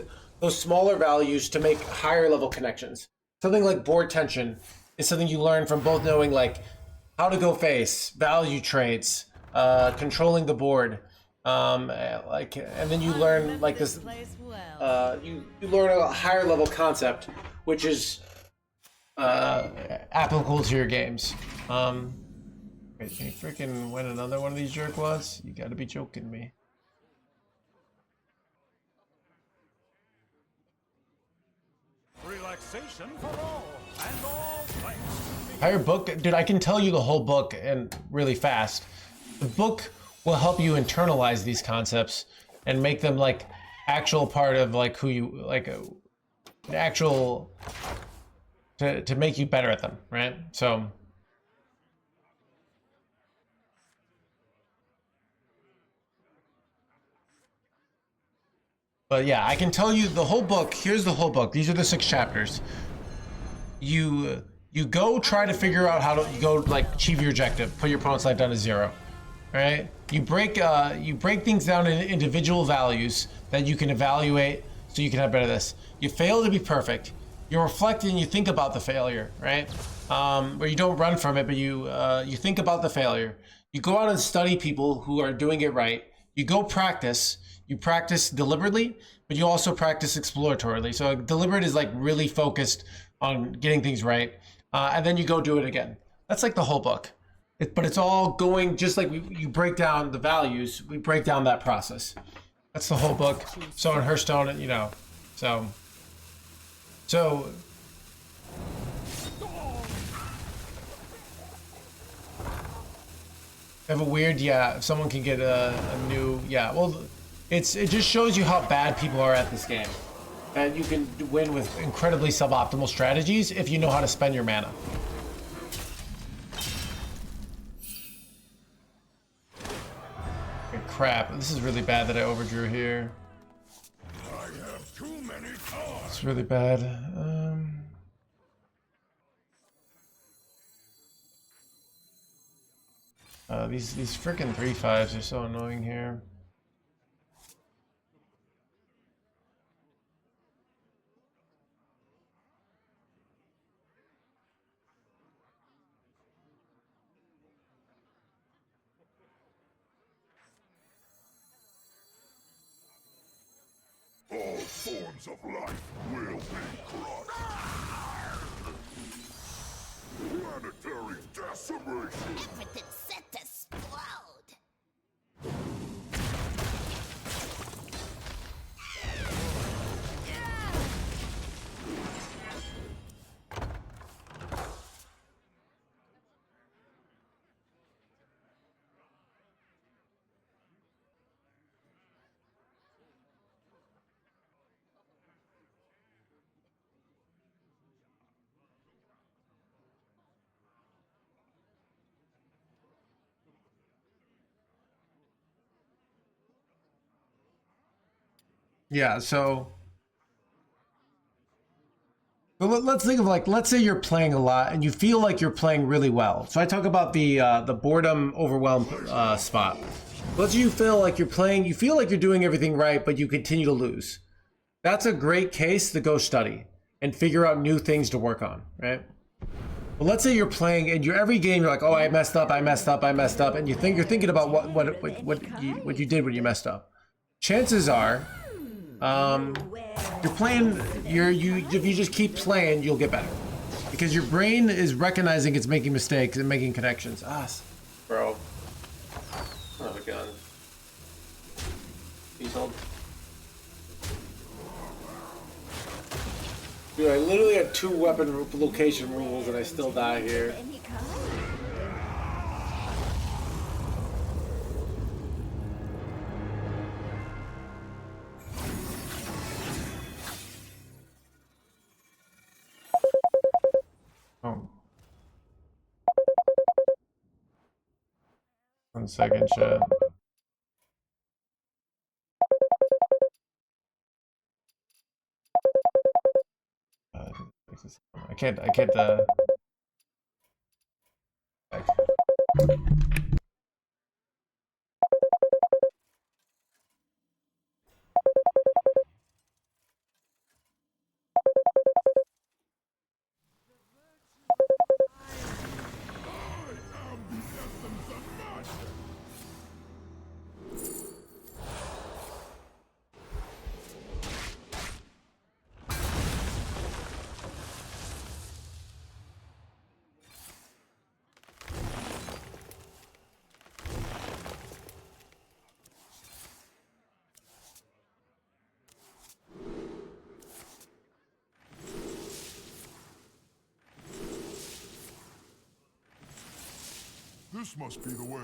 smaller values to make higher level connections. Something like board tension is something you learn from both knowing like how to go face, value trades, controlling the board, and then you learn like this. You learn a higher level concept, which is applicable to your games. Wait, can you freaking win another one of these jerkwads? You gotta be joking me. Relaxation for all and all thanks. Higher book, dude, I can tell you the whole book and really fast. The book will help you internalize these concepts and make them like actual part of like who you like an actual to make you better at them, right? So but yeah, I can tell you the whole book. Here's the whole book. These are the 6 chapters. You go try to figure out how to go like achieve your objective, put your opponent's life down to 0, right? You break things down into individual values that you can evaluate so you can have better this. You fail to be perfect. You reflect and you think about the failure, right? Where you don't run from it, but you think about the failure. You go out and study people who are doing it right. You go practice. You practice deliberately, but you also practice exploratorily. So deliberate is like really focused on getting things right. And then you go do it again. That's like the whole book. But it's all going just like you break down the values. We break down that process. That's the whole book. So in Hearthstone, you know, so They have a weird, yeah, if someone can get a new, yeah, well, it just shows you how bad people are at this game. And you can win with incredibly suboptimal strategies if you know how to spend your mana. Okay, crap, this is really bad that I overdrew here. I have too many cards. It's really bad. These freaking 3/5s are so annoying here. All forms of life will be crushed. Planetary decimation. Everything's set to explode. Yeah, so let's think of, like, let's say you're playing a lot and you feel like you're playing really well. So I talk about the boredom overwhelm spot. Let's say you feel like you're playing, you feel like you're doing everything right, but you continue to lose. That's a great case to go study and figure out new things to work on, right? But let's say you're playing and you're every game you're like, oh, I messed up, and you're thinking about what you did when you messed up. Chances are, you're playing, if you just keep playing, you'll get better. Because your brain is recognizing it's making mistakes and making connections. Bro. Son of a gun. Please hold. Dude, I literally have 2 weapon location rules and I still die here. Oh. 1 second, chat. I can't, This must be the way.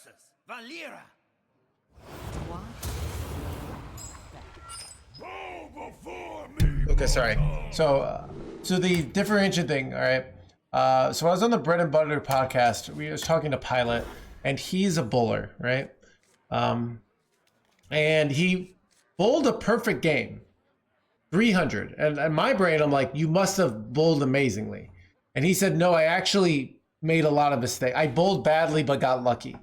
versus Valera. Bow before me. Okay, sorry. So the differentiation thing, all right. So I was on the Bread and Butter podcast. We was talking to Pilot, and he's a bowler, right? And he bowled a perfect game, 300. And in my brain, I'm like, you must have bowled amazingly. And he said, no, I actually made a lot of mistakes. I bowled badly, but got lucky.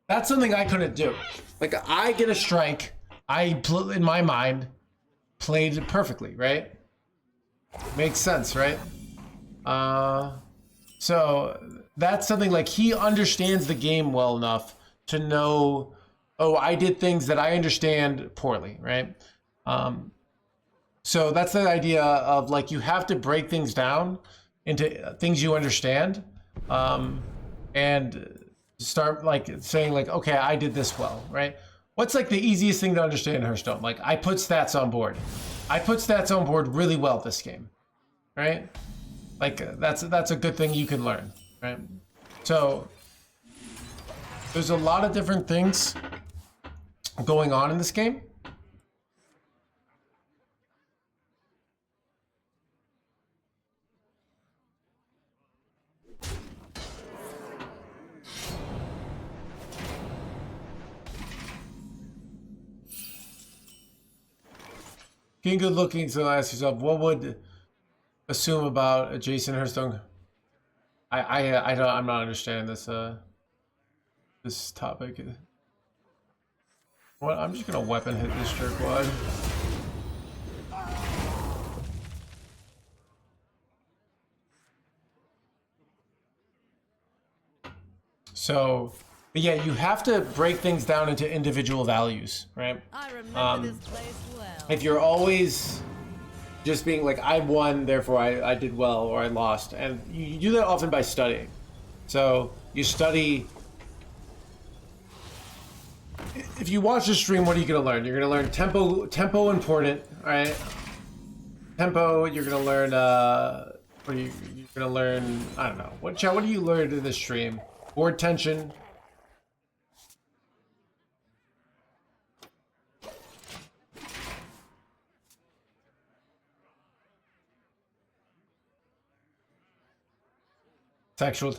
That's something I couldn't do. Like, I get a strike. In my mind, played it perfectly, right? Makes sense, right? So that's something like he understands the game well enough to know, oh, I did things that I understand poorly, right? So that's the idea of like you have to break things down into things you understand, and start like saying like, okay, I did this well, right? What's like the easiest thing to understand in Hearthstone? Like I put stats on board. I put stats on board really well this game, right? Like that's a good thing you can learn, right? So there's a lot of different things going on in this game. Being good looking, so ask yourself, what would assume about adjacent Hearthstone? I'm not understanding this this topic. What? I'm just gonna weapon hit this jerkwad. So, but yeah, you have to break things down into individual values, right? I remember this place well. If you're always just being like, I won, therefore I did well, or I lost, and you do that often by studying. So you study. If you watch the stream, what are you gonna learn? You're gonna learn tempo important, all right? Tempo. You're gonna learn. You're gonna learn. I don't know. What do you learn in this stream? Board tension. Sexual.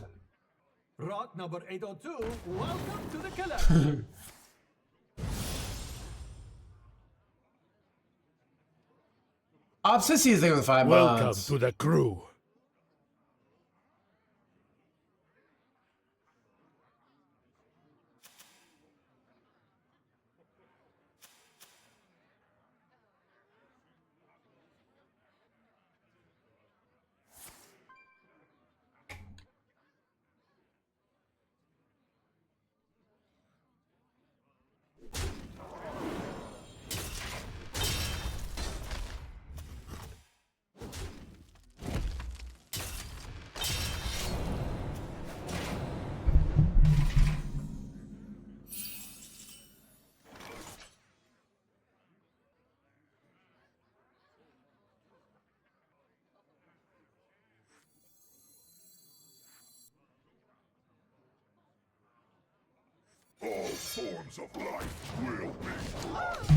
Rot number 802, welcome to the collection. Obsessy is there with 5 Welcome months. to the crew. All forms of life will be lost.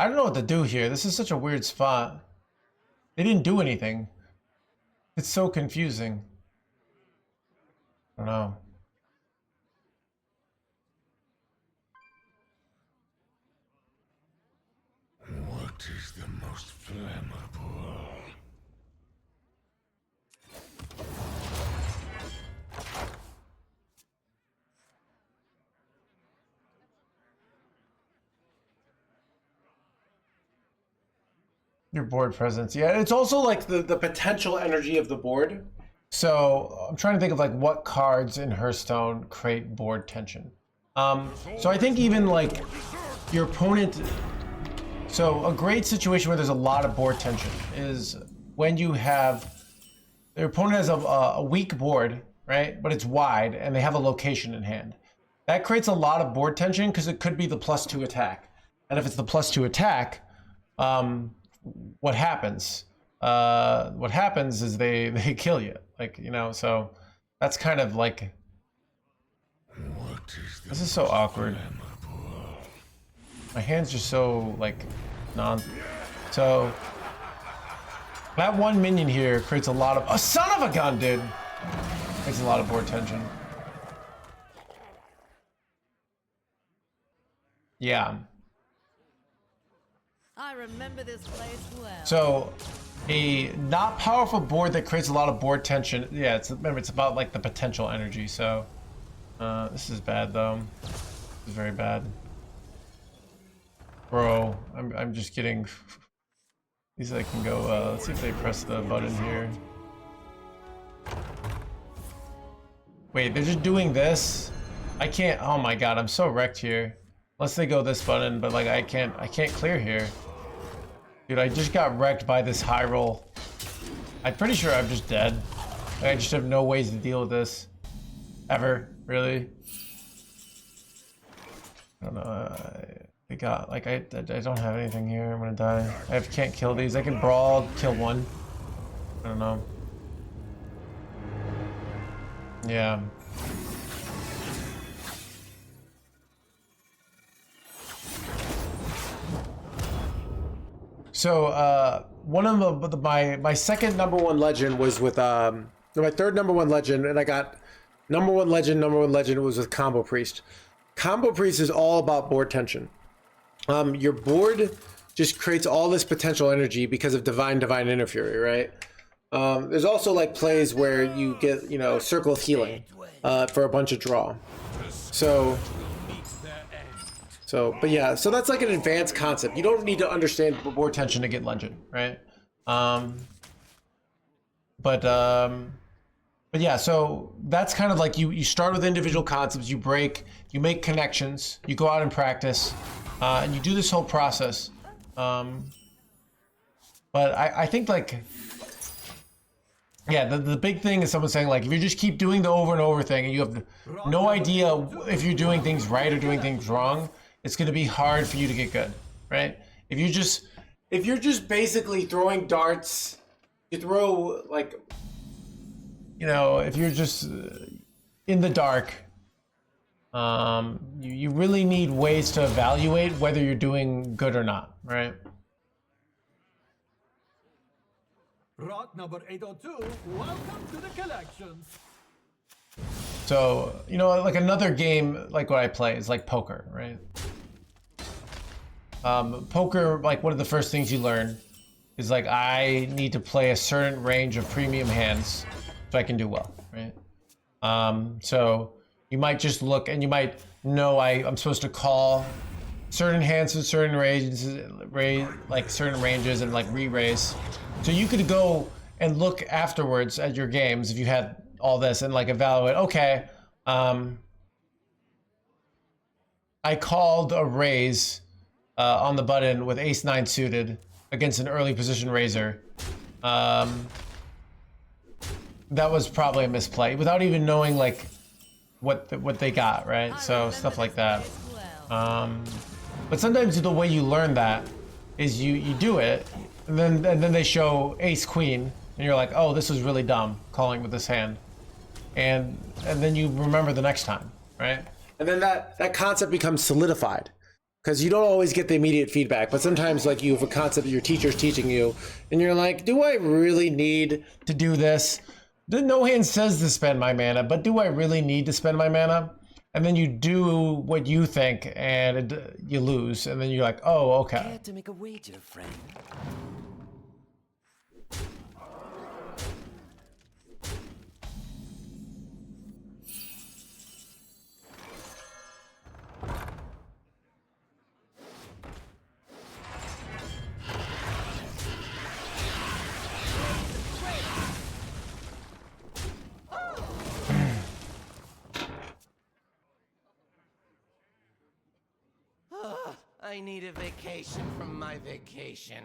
I don't know what to do here. This is such a weird spot. They didn't do anything. It's so confusing. don't know. What is the most flammable? Your board presence. Yeah, it's also like the potential energy of the board. So I'm trying to think of like what cards in Hearthstone create board tension. So I think even like your opponent. So a great situation where there's a lot of board tension is when you have their opponent has a weak board, right? But it's wide and they have a location in hand. That creates a lot of board tension because it could be the +2 attack. And if it's the +2 attack, what happens? What happens is they kill you, like, you know. So that's kind of like, this is so awkward. My hand's just so like so that one minion here creates a lot of son of a gun, dude. Creates a lot of board tension. Yeah. I remember this place well. So, a not powerful board that creates a lot of board tension. Yeah, remember, it's about like the potential energy. So, this is bad though. This is very bad, bro. I'm just getting. At least I can go. Let's see if they press the button here. Wait, they're just doing this. I can't. Oh my god, I'm so wrecked here. Unless they go this button, but like I can't clear here. Dude, I just got wrecked by this high roll. I'm pretty sure I'm just dead. I just have no ways to deal with this. Ever, really. I don't know. They got, like, I don't have anything here. I'm gonna die. I can't kill these. I can brawl, kill one. I don't know. Yeah. So one of my second #1 legend was with my third #1 legend, and I got #1 legend was with Combo Priest. Combo Priest is all about board tension. Your board just creates all this potential energy because of Divine Interfury, right? There's also like plays where you get, you know, Circle of Healing for a bunch of draw. But yeah, so that's like an advanced concept. You don't need to understand board tension to get legend, right? But yeah, so that's kind of like you start with individual concepts, you break, you make connections, you go out and practice, and you do this whole process. But I think like, yeah, the big thing is someone saying like, if you just keep doing the over and over thing and you have no idea if you're doing things right or doing things wrong, it's going to be hard for you to get good, right? If you're just basically throwing darts, you throw like, you know, if you're just in the dark, you really need ways to evaluate whether you're doing good or not, right? Rot number 802, welcome to the collections. So, you know, like another game like what I play is like poker, right? Poker, like one of the first things you learn is like, I need to play a certain range of premium hands so I can do well, right? So you might just look and you might know I'm supposed to call certain hands in certain ranges, like certain ranges and like re-raise. So you could go and look afterwards at your games if you had all this and like evaluate, okay, I called a raise on the button with ace-9 suited against an early position raiser. That was probably a misplay without even knowing like what they got, right? So stuff like that. But sometimes the way you learn that is you do it, and then they show ace-queen, and you're like, oh, this was really dumb calling with this hand, and then you remember the next time, right? And then that concept becomes solidified. Because you don't always get the immediate feedback, but sometimes like you have a concept that your teacher's teaching you, and you're like, do I really need to do this? The No Hand says to spend my mana, but do I really need to spend my mana? And then you do what you think, and you lose, and then you're like, oh, okay. Care to make a wager, friend? I need a vacation from my vacation.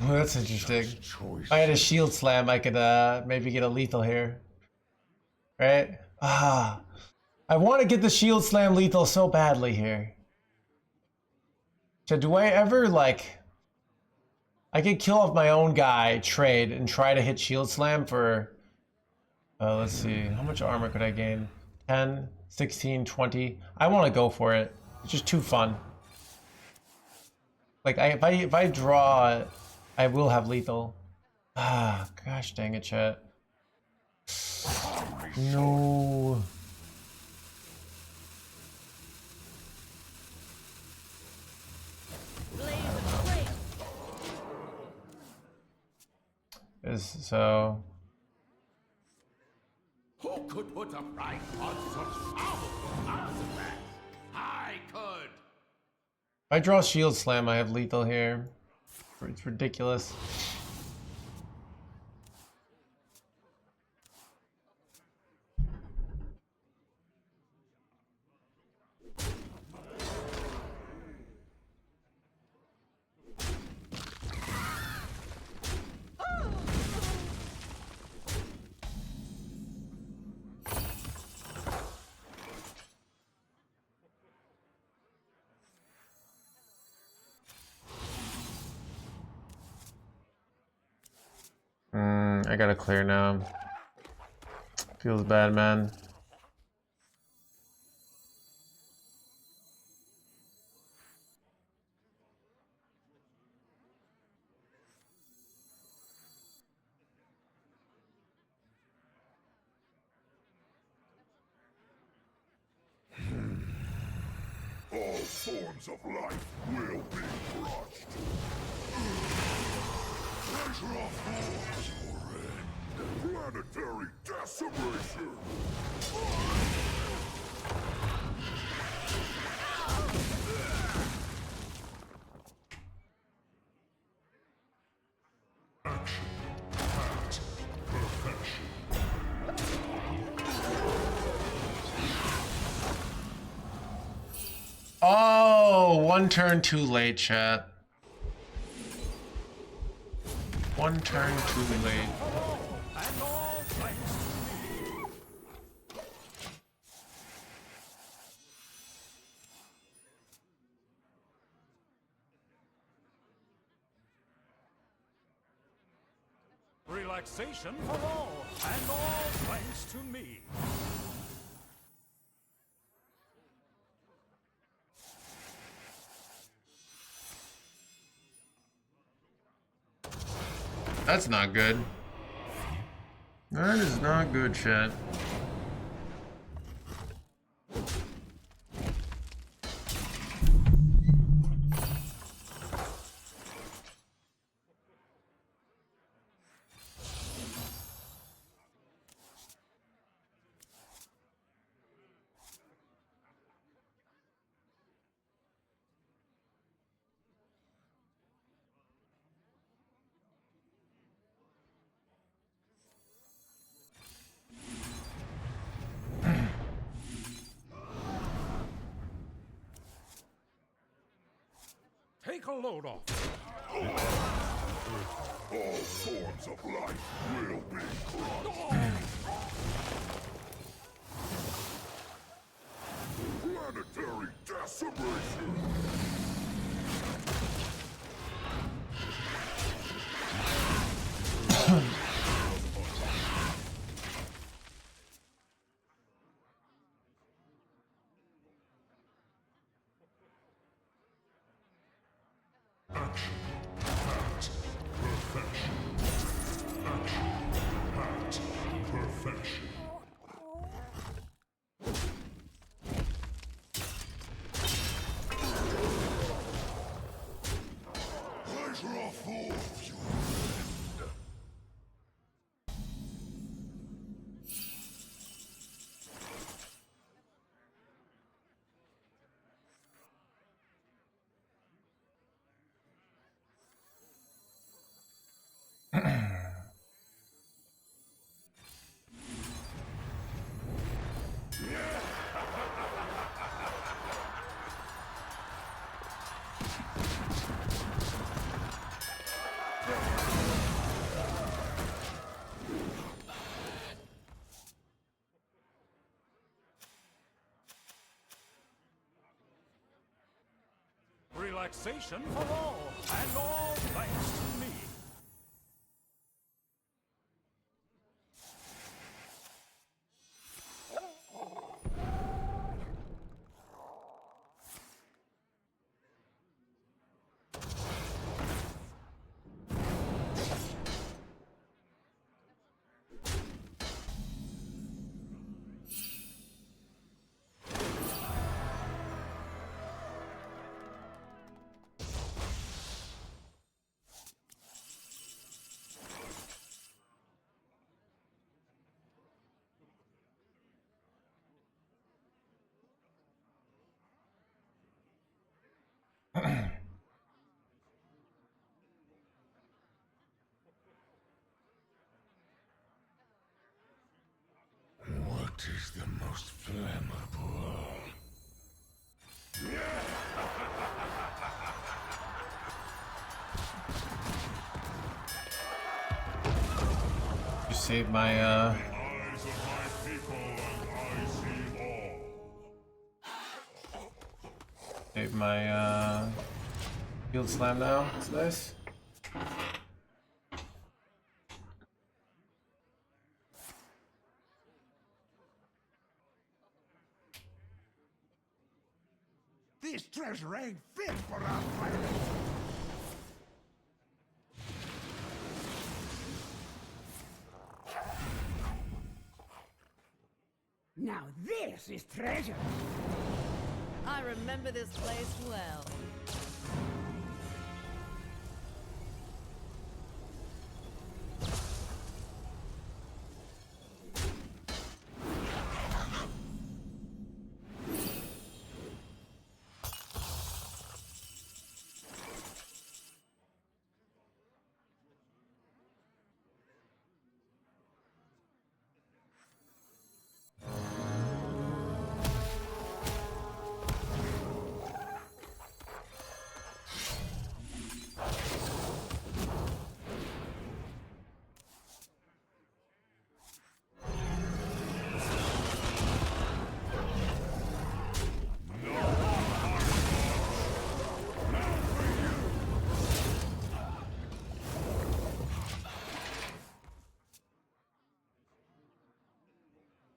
Oh, that's interesting. If I had a shield slam, I could maybe get a lethal here. Right? Ah. I want to get the shield slam lethal so badly here. So do I ever, like... I could kill off my own guy, trade, and try to hit shield slam for... let's see. How much armor could I gain? 10, 16, 20. I want to go for it. It's just too fun. Like, if I draw... I will have lethal. Ah, gosh dang it, chat. No. So... Who could put a price on such powerful artifacts? I could. If I draw shield slam, I have lethal here. It's ridiculous. I gotta clear now. Feels bad, man. All forms of life will be crushed. Treasure of forms your end. Planetary decimation. Action. Act. Perfection. Oh, one turn too late, chat. One turn too late. Relaxation for all, and all thanks to me. That's not good. That is not good, chat. take a load off. All forms of life will be crushed. Planetary decimation! Action at perfection. Action at perfection. Pleasure of all of you. Relaxation for all, and all thanks to me. What is the most flammable? You saved my Eyes of my people and I see all. saved my field slam now. That's nice. This treasure ain't fit for our planet. Now this is treasure. I remember this place well.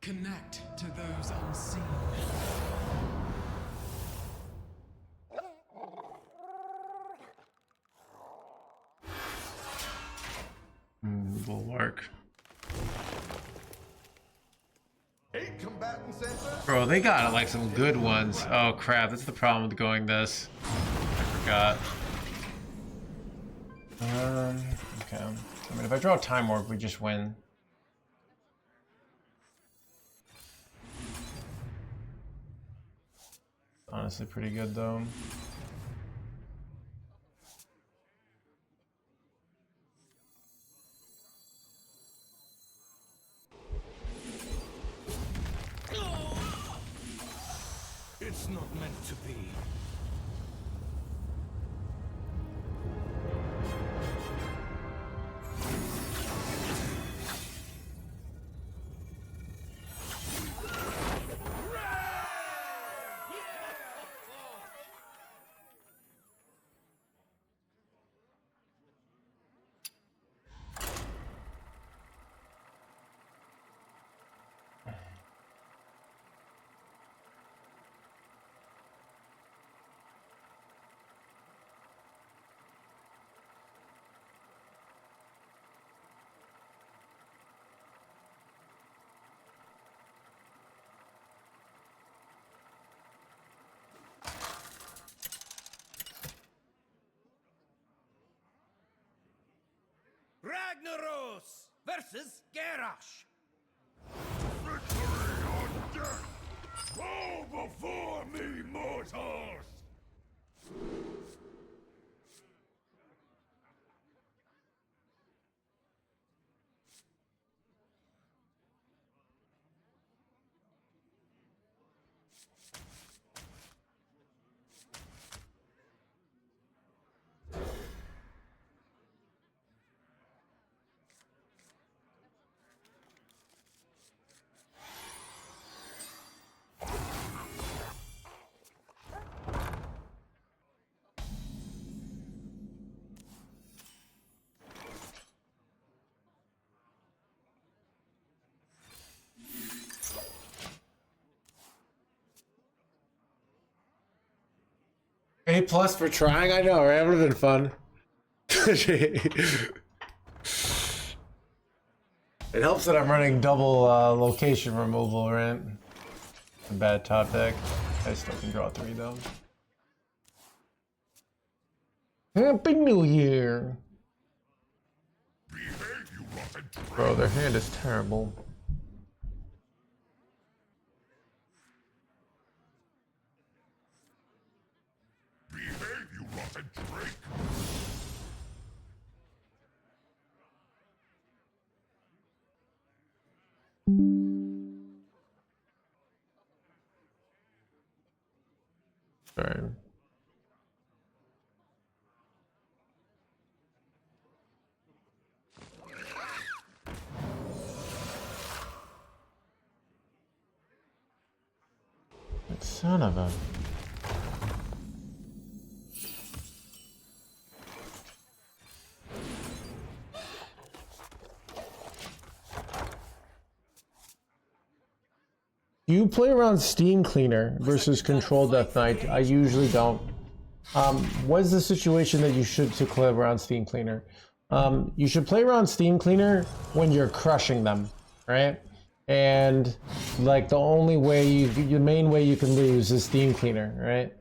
Connect to those unseen. Will work. 8 combatant sensors. Bro, they got like some good ones. Oh crap, that's the problem with going this. I forgot. Okay. I mean, if I draw a Time Warp, we just win. Honestly, pretty good though. It's not meant to be. Ragnaros versus Garrosh. Victory or death! Bow before me, mortals! A plus for trying. I know, right? It would have been fun. It helps that I'm running double location removal, right? A bad top deck. I still can draw 3 though. Happy New Year! Behave, you rotten traitor! Bro, their hand is terrible. Behave, you rotten drake! Sorry. Son of a... You play around Steam Cleaner versus Control Death Knight. I usually don't. What is the situation that you should to play around Steam Cleaner? You should play around Steam Cleaner when you're crushing them, right? And like the only way the main way you can lose is Steam Cleaner, right?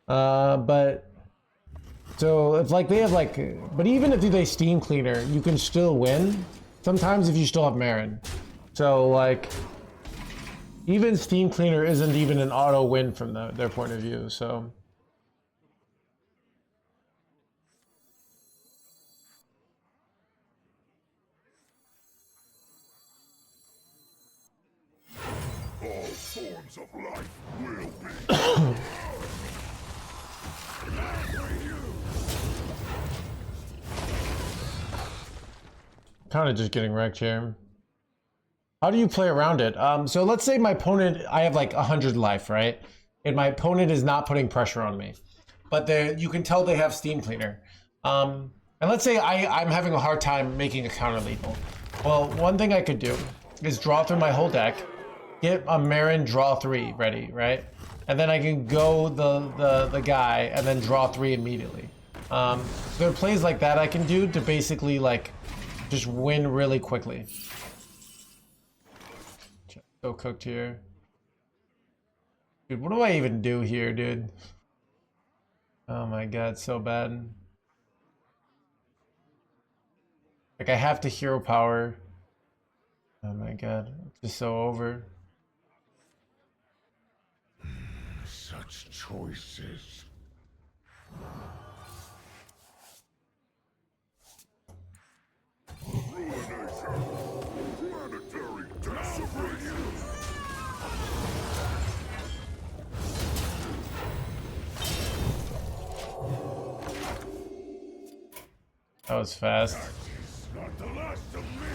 But so if like they have like, but even if they Steam Cleaner, you can still win. Sometimes if you still have Marin. So like, even Steam Cleaner isn't even an auto win from their point of view, so. All forms of life will be. Kind of just getting wrecked here. How do you play around it? So let's say my opponent, I have like 100 life, right? And my opponent is not putting pressure on me. But you can tell they have Steam Cleaner. And let's say I'm having a hard time making a counter lethal. Well, one thing I could do is draw through my whole deck, get a Marin draw 3 ready, right? And then I can go the guy and then draw 3 immediately. So there are plays like that I can do to basically like just win really quickly. So cooked here. Dude, what do I even do here, dude? Oh my god, so bad. Like I have to hero power. Oh my god, it's just so over. Such choices. Ruination. Planetary desecration. That was fast. Not the last of me.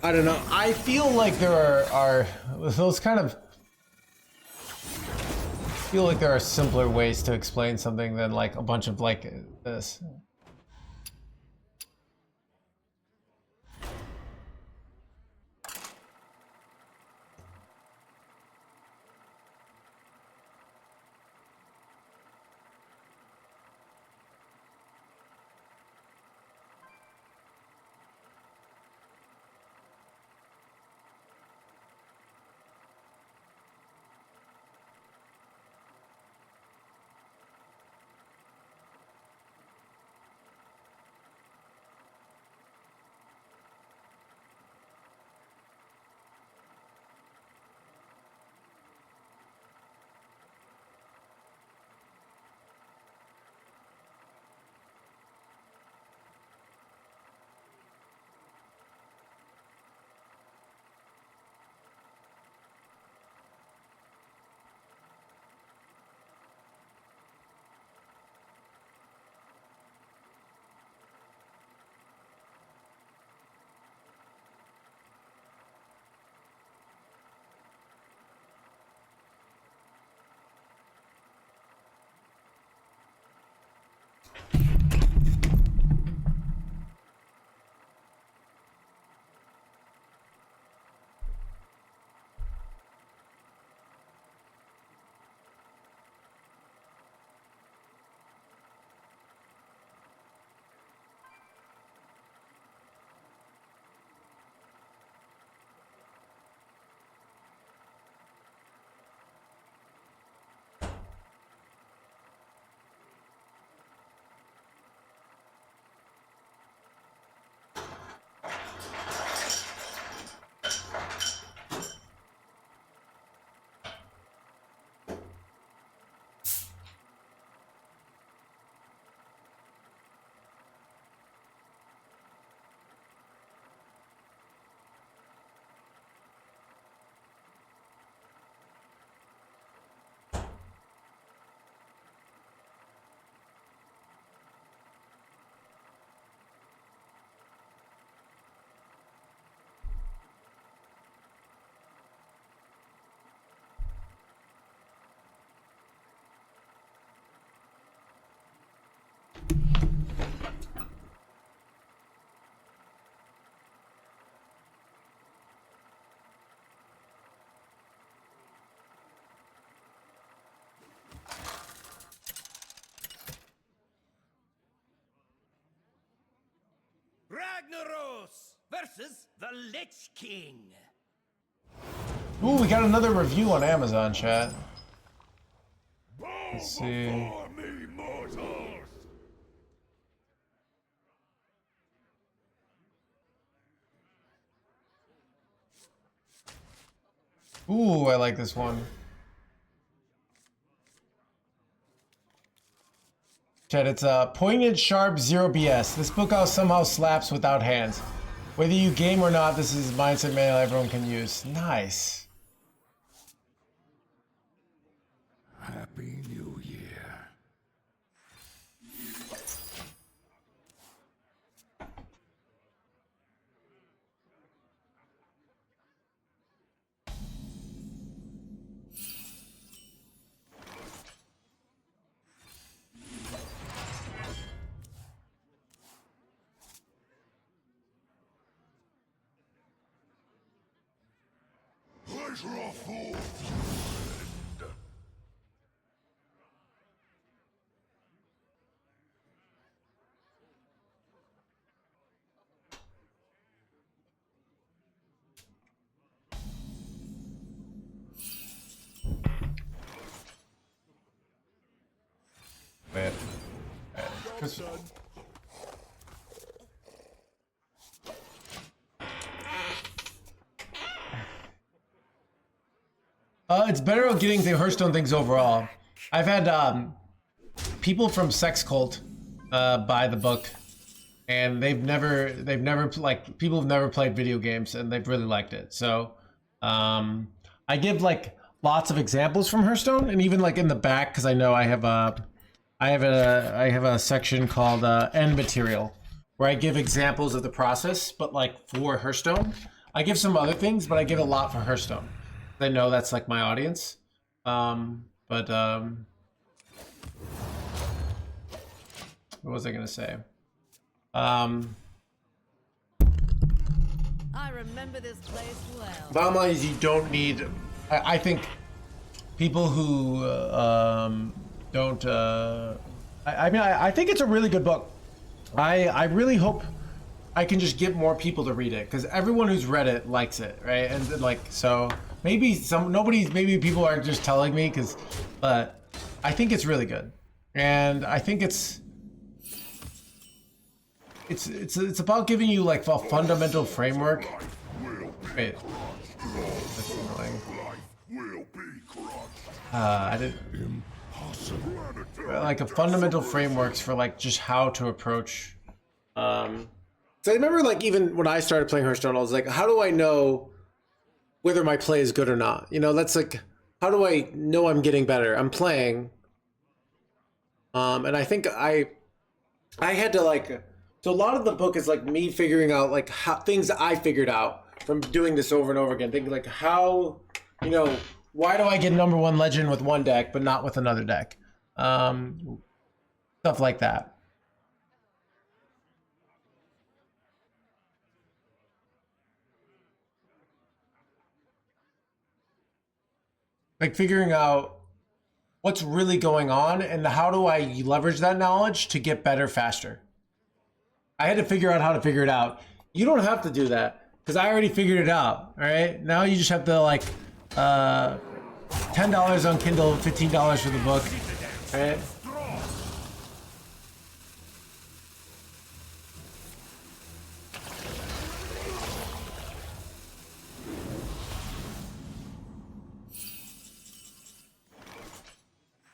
I don't know. I feel like there are those kind of. I feel like there are simpler ways to explain something than like a bunch of like this. versus the Lich King. Ooh, we got another review on Amazon, chat. Let's see. Before me, mortals! Ooh, I like this one. Chat, it's pointed, sharp, zero BS. This book house somehow slaps without hands. Whether you game or not, this is mindset manual everyone can use. Nice. Happy New Year. Pleasure of fools, friend. Man. It's better at getting the Hearthstone things overall. I've had people from Sex Cult buy the book, and they've never like people have never played video games, and they've really liked it. So I give like lots of examples from Hearthstone, and even like in the back, because I know I have a section called end material, where I give examples of the process, but like for Hearthstone. I give some other things, but I give a lot for Hearthstone. I know that's like my audience. What was I gonna say? I remember this place well. Bottom line is you don't need. I think people who don't. I think it's a really good book. I really hope I can just get more people to read it, because everyone who's read it likes it, right? And like so. Maybe maybe people are just telling me but I think it's really good, and I think it's about giving you like a fundamental framework. Wait, that's annoying. I didn't. Like a fundamental frameworks for like just how to approach. So I remember like even when I started playing Hearthstone, I was like, how do I know whether my play is good or not? You know, that's like, how do I know I'm getting better? I'm playing. And I think I had to like, so a lot of the book is like me figuring out like how things I figured out from doing this over and over again. Thinking like how, you know, why do I get #1 legend with one deck, but not with another deck? Stuff like that. Like figuring out what's really going on and how do I leverage that knowledge to get better faster. I had to figure out how to figure it out. You don't have to do that because I already figured it out. All right, now you just have to like $10 on Kindle, $15 for the book. All right.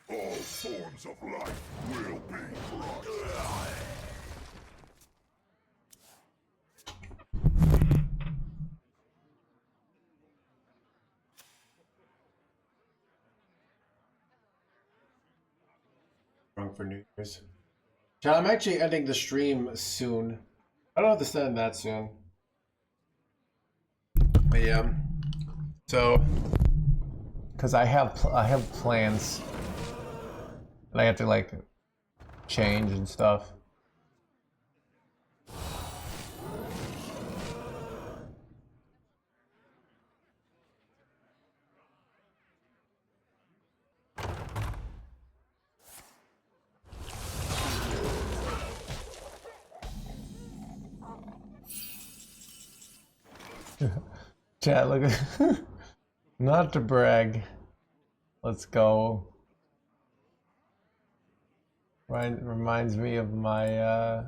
All forms of life will be crushed. Wrong for New Year's. John, I'm actually ending the stream soon. I don't have to send that soon. But yeah. So, because I have plans, and I have to like change and stuff. Chat, look at not to brag. Let's go. Reminds me of my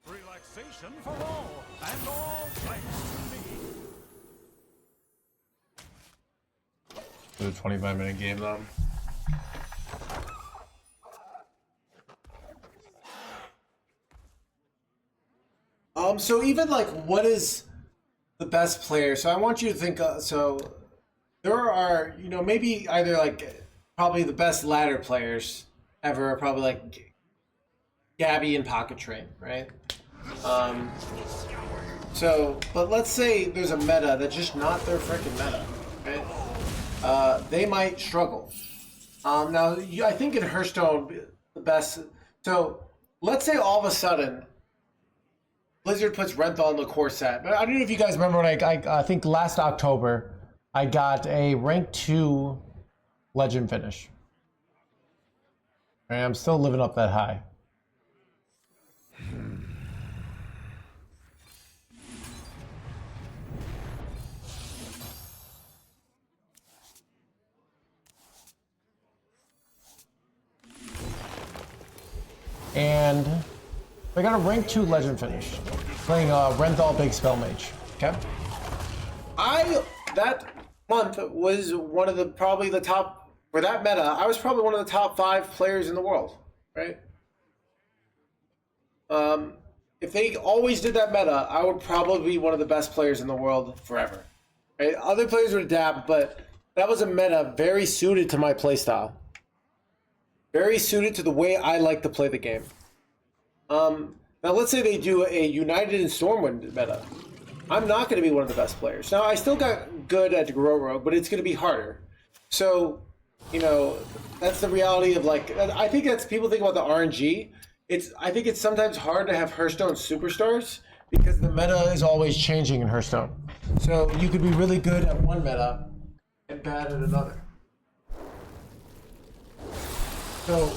Relaxation for all, and all thanks to me. a 25-minute game though. So even like, what is the best player? So I want you to think. So there are, you know, maybe either like probably the best ladder players ever are probably like Gabby and Pocket Train, right? So, but let's say there's a meta that's just not their freaking meta, right? They might struggle. Now, I think in Hearthstone, the best. So let's say all of a sudden Blizzard puts Renthal in the core set. But I don't know if you guys remember when I think last October, I got a rank 2 legend finish. And I'm still living up that high. And I got a rank 2 legend finish playing Renthal Big Spell Mage. Okay. That month was one of the probably the top for that meta. I was probably one of the top 5 players in the world, right? If they always did that meta, I would probably be one of the best players in the world forever. Right? Other players would adapt, but that was a meta very suited to my playstyle. Very suited to the way I like to play the game. Now let's say they do a United and Stormwind meta. I'm not going to be one of the best players. Now I still got good at Grow Rogue, but it's going to be harder. So, you know, that's the reality of like, I think that's, people think about the RNG. I think it's sometimes hard to have Hearthstone superstars because the meta is always changing in Hearthstone. So you could be really good at one meta and bad at another. So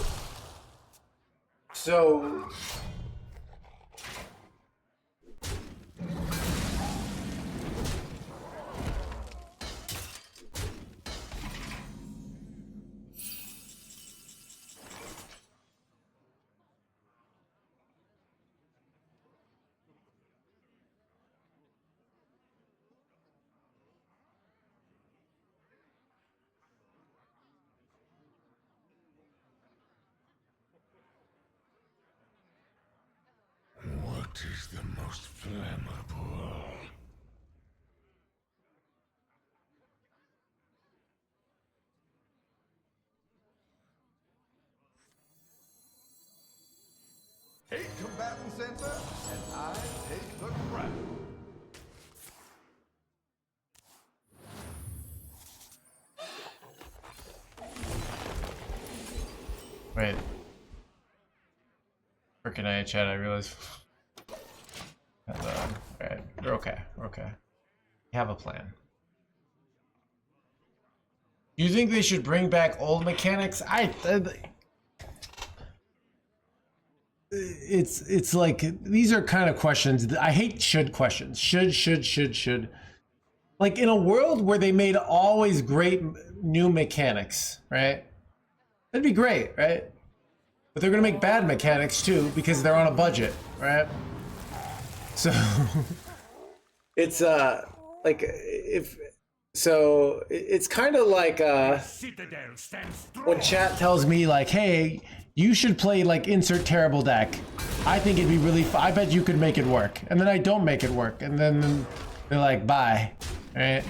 What is the most flammable? Take combatant center, and I take the crown. wait. Freaking I chat, I realized. Alright, we're okay. We're okay. We have a plan. You think they should bring back old mechanics? It's like, these are kind of questions. I hate should questions. Should. Like in a world where they made always great new mechanics, right? That'd be great, right? But they're gonna make bad mechanics too because they're on a budget, right? So it's like it's kind of like when chat tells me like, hey, you should play like insert terrible deck. I think it'd be really I bet you could make it work, and then I don't make it work, and then they're like, bye, right?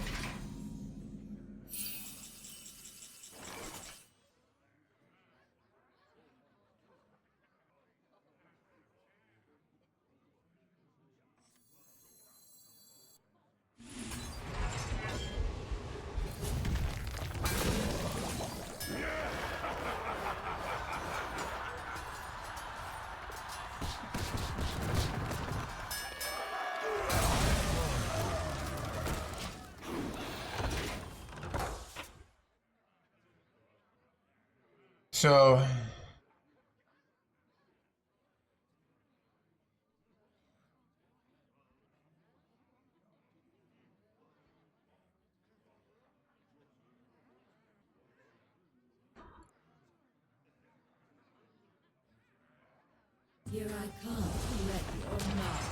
So Here I come to let your mouth.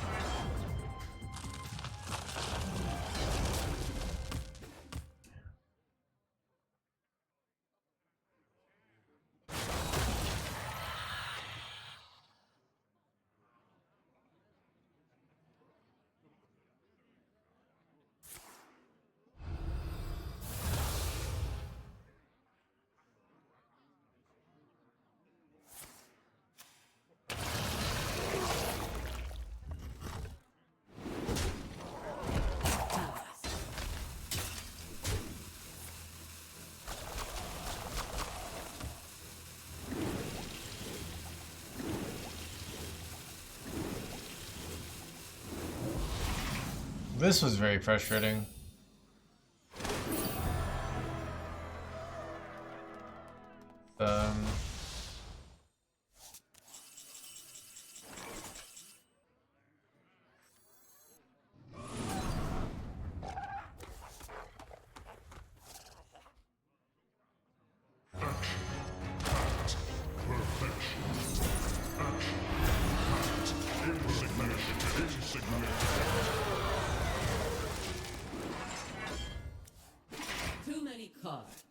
This was very frustrating. Too many cards.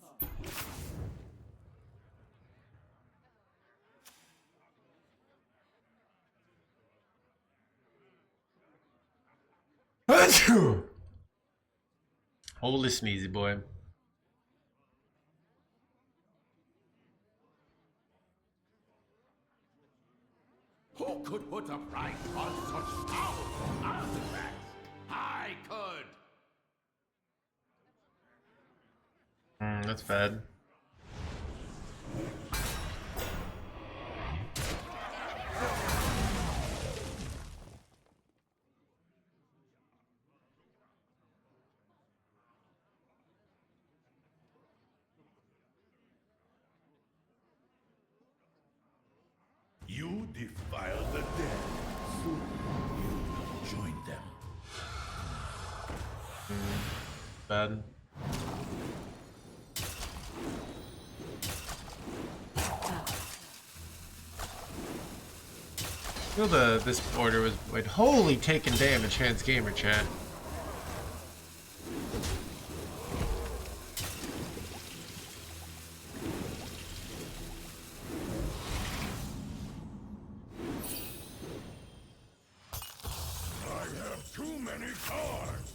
Holy sneezy boy. Who could put a price on such powerful artifacts? I could. That's bad. You defile the dead. Soon you join them. Bad. I feel this order was holy taking damage, NoHandsGamer chat. I have too many cards.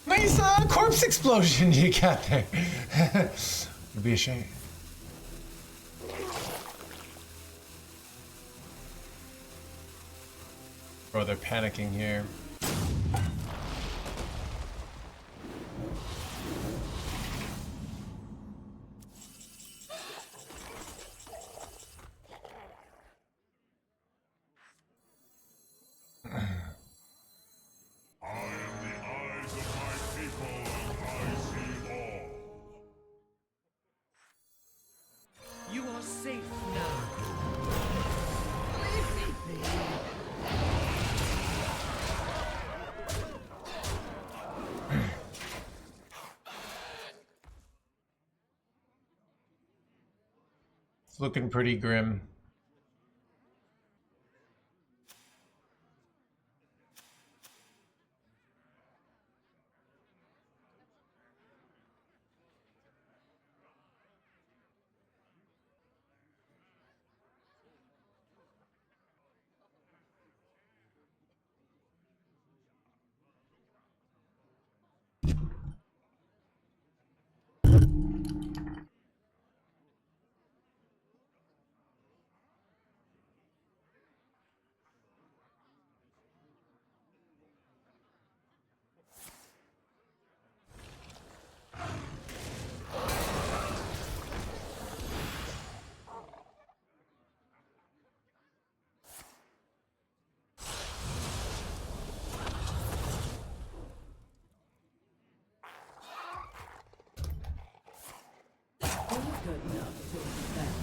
Nice corpse explosion you got there. It'd be a shame. Bro, they're panicking here. safe now. Leave me be. It's looking pretty grim. Good enough to defend.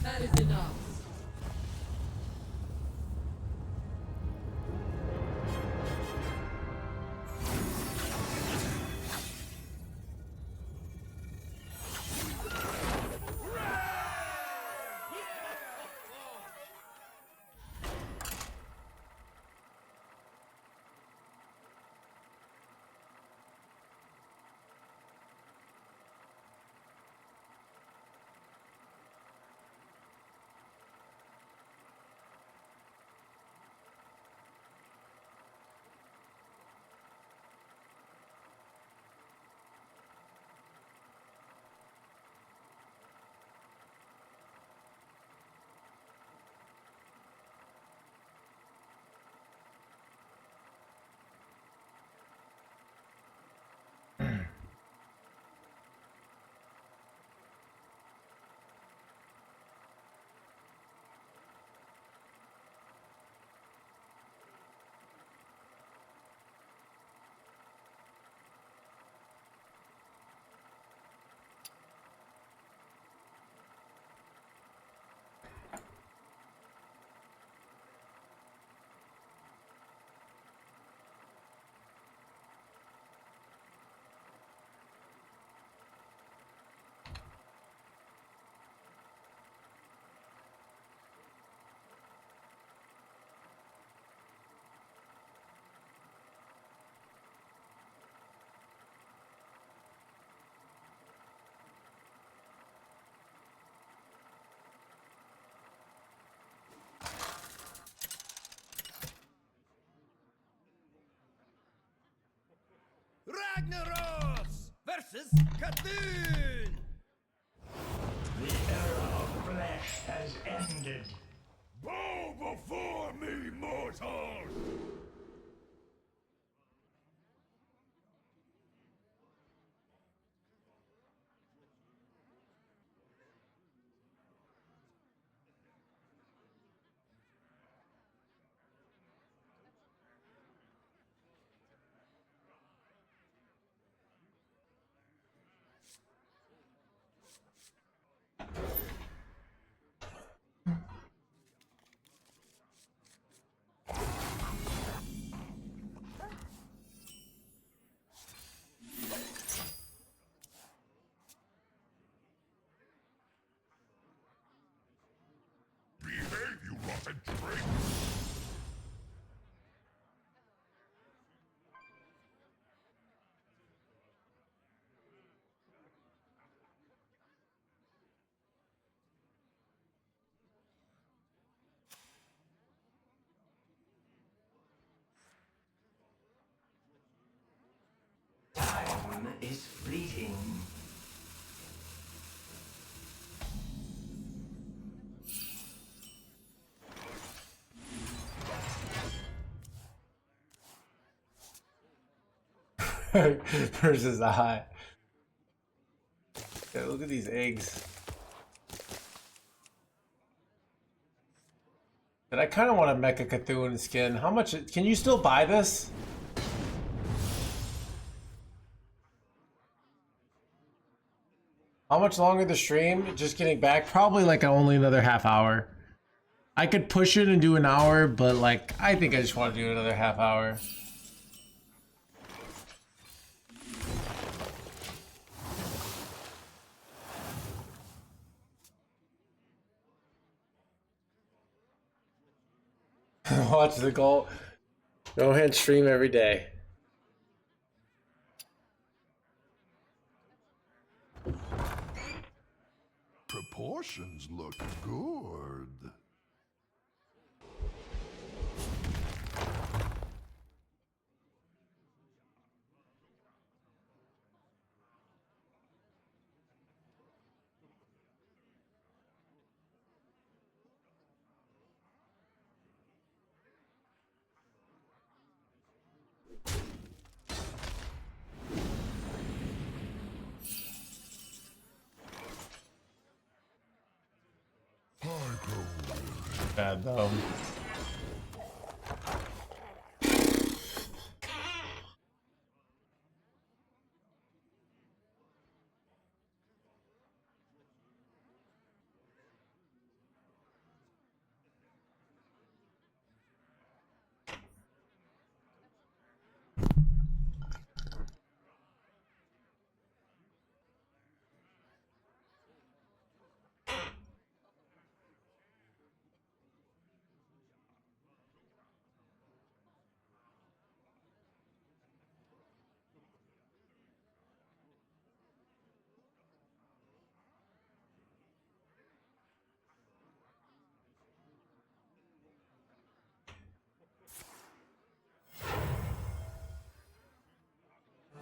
That is enough. Ragnaros versus Cthulhu! The era of flesh has ended. Bow before me, mortals! Behave, you rotten trick! Time is fleeting. Versus the high. Yeah, look at these eggs. And I kind of want a Mecha Cthulhu skin. How much? Can you still buy this? How much longer the stream? Just getting back, probably like only another half hour. I could push it and do an hour, but like I think I just want to do another half hour. Watch the goal. No hand stream every day. Proportions look good. Bad though.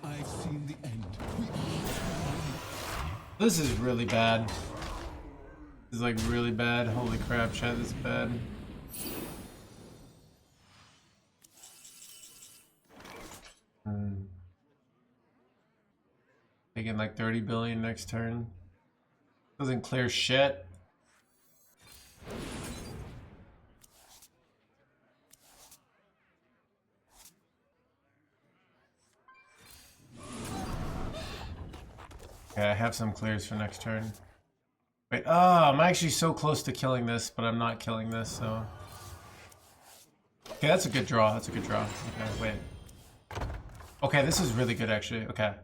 I've seen the end. This is really bad. This is like really bad. Holy crap, chat, this is bad. Taking like 30 billion next turn. Doesn't clear shit. Okay, I have some clears for next turn. Wait, oh, I'm actually so close to killing this, but I'm not killing this, so... Okay, that's a good draw, that's a good draw. Okay, wait. Okay, this is really good, actually. Okay.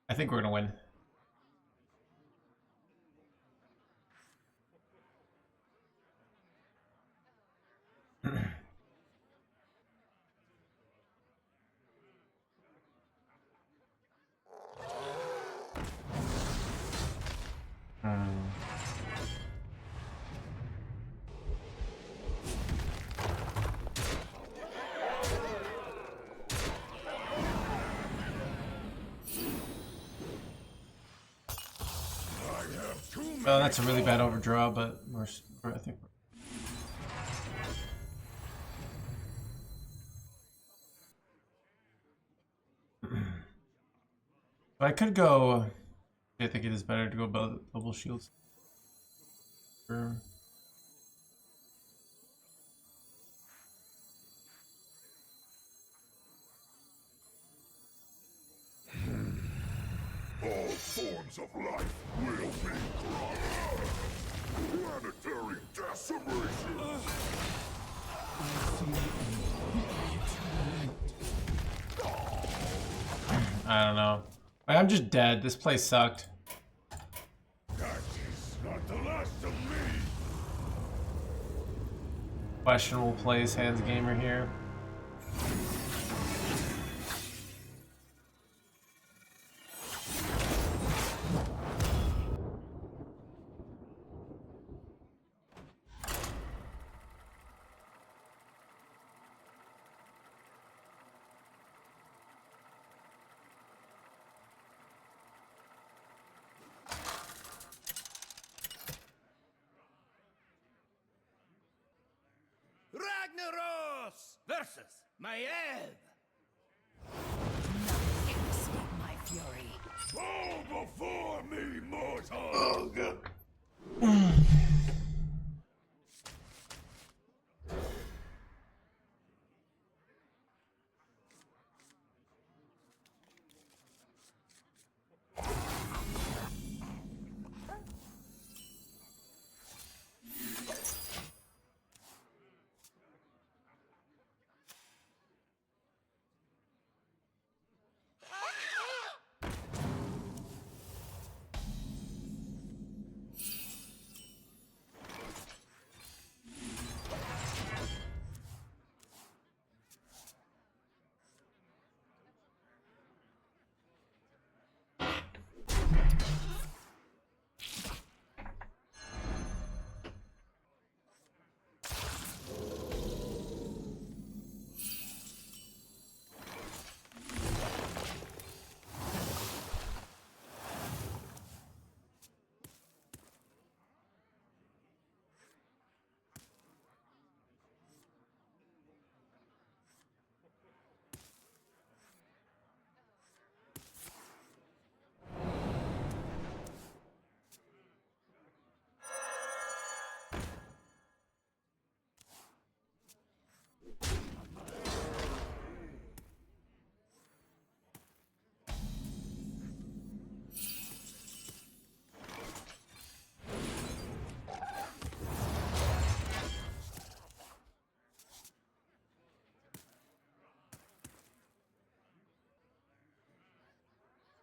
I think we're gonna win. Oh, that's a really bad overdraw, but I think but I could go. I think it is better to go bubble shields. Sure. All forms of life will be crushed. Planetary decimation. I don't know. I'm just dead. This place sucked. That is not the last of me. Questionable plays, NoHandsGamer here. Ragnaros versus Maiev. Nothing can escape my fury. Bow before me, mortal. Oh, God.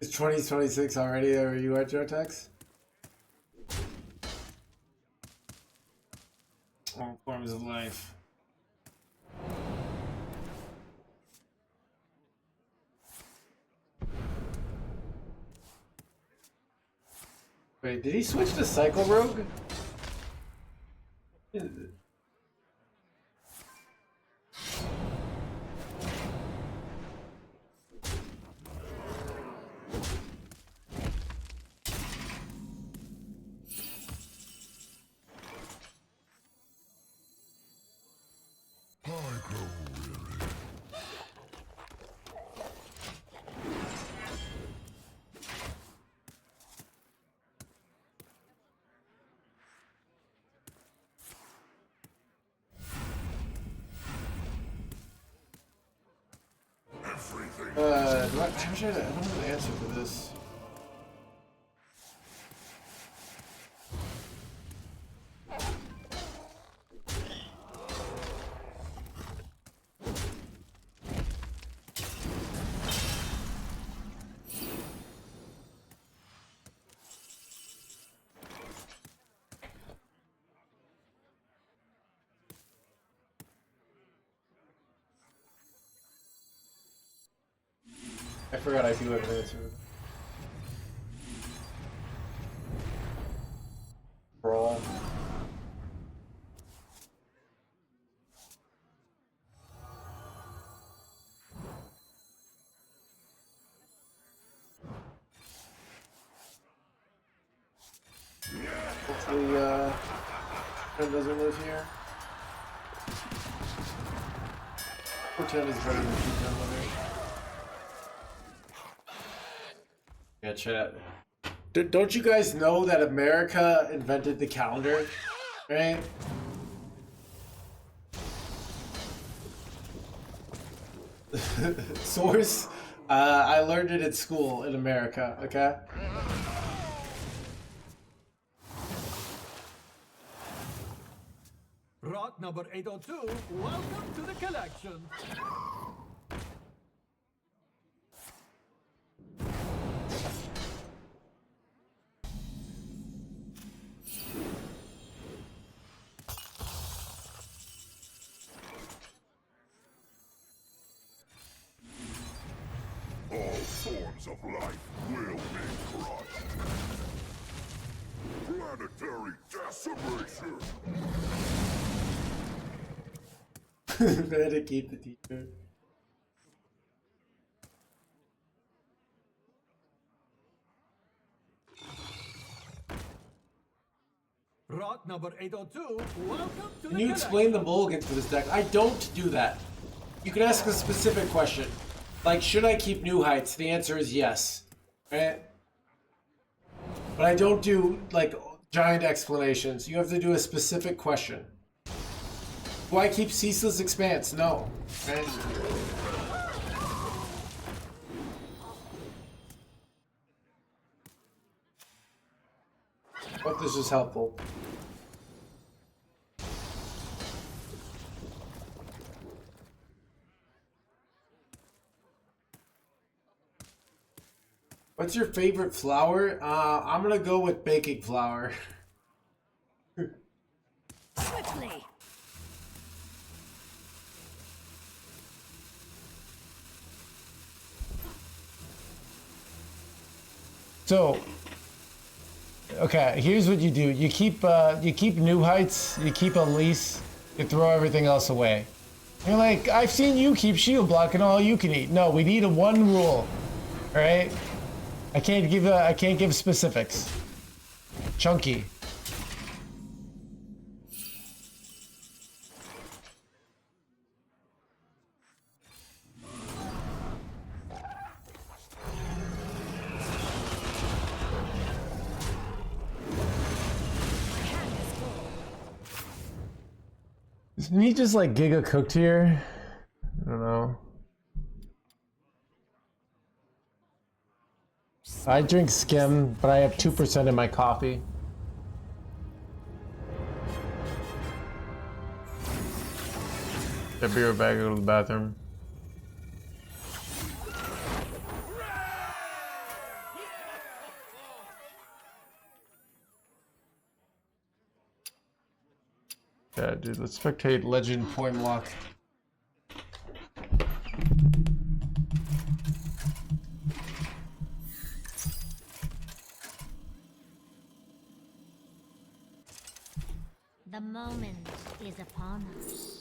It's 2026 already. Are you at Jotex? All forms of life. Wait, did he switch to Cycle Rogue? I don't have an answer for this. I forgot I do have an answer. Brawl. Hopefully, Ken doesn't live here. Pretend is better than keep them living. Yeah, chat. Don't you guys know that America invented the calendar, right? Source, I learned it at school in America, okay? Rot number 802, welcome to the collection. All forms of life will be crushed. Planetary decimation. Better keep the teacher. Rot number 802, welcome to Can you explain the mulligan for this deck? I don't do that. You can ask a specific question. Like, should I keep New Heights? The answer is yes. Right? But I don't do, like, giant explanations. You have to do a specific question. Do I keep Ceaseless Expanse? No. Right? Hope this is helpful. What's your favorite flower? I'm gonna go with baking flour. Swiftly. So, okay, here's what you do. You keep New Heights, you keep Elise, you throw everything else away. You're like, I've seen you keep Shield Block and all you can eat. No, we need a one rule. Alright? I can't give specifics. Chunky. Isn't he just like Giga cooked here? I don't know. I drink skim, but I have 2% in my coffee. I'll be right back, go to the bathroom. Yeah, dude, let's spectate Legend Point Block. The moment is upon us.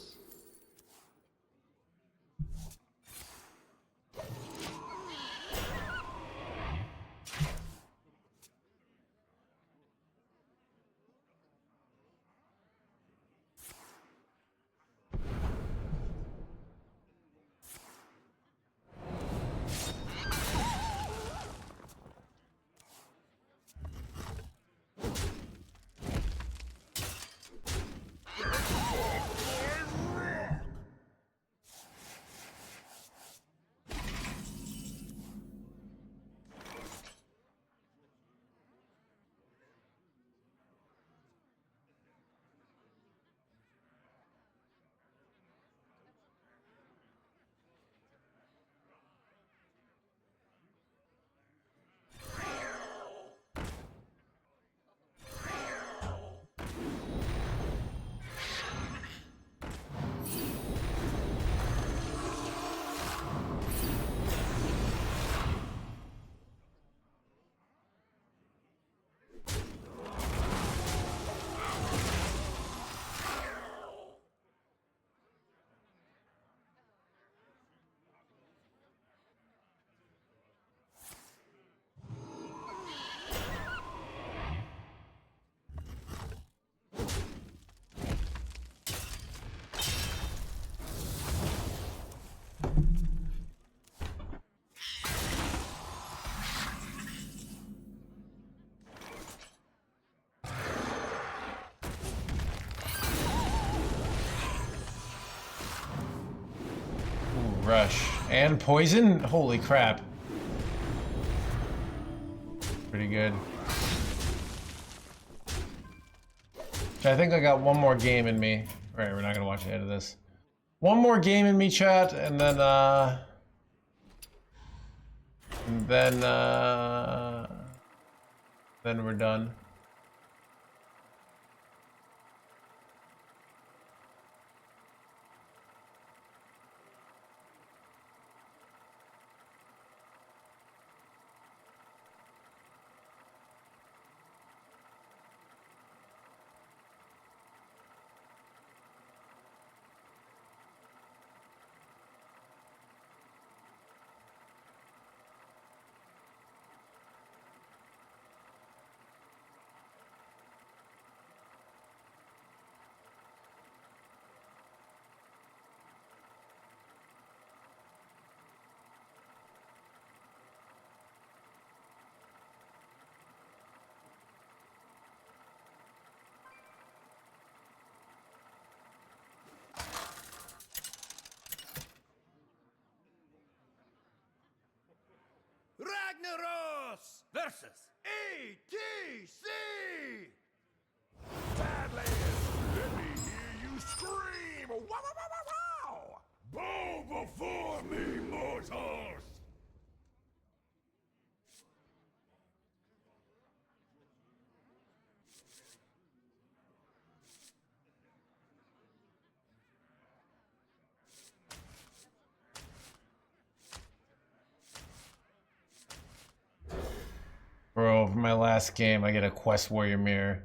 Rush. And poison? Holy crap. Pretty good. I think I got one more game in me. Alright, we're not gonna watch the end of this. One more game in me, chat, and then then we're done. Ragnaros versus ETC! Badlands, let me hear you scream! Wow, wow, wow, wow, wow! Bow before me, mortals! Bro, for my last game, I get a Quest Warrior mirror.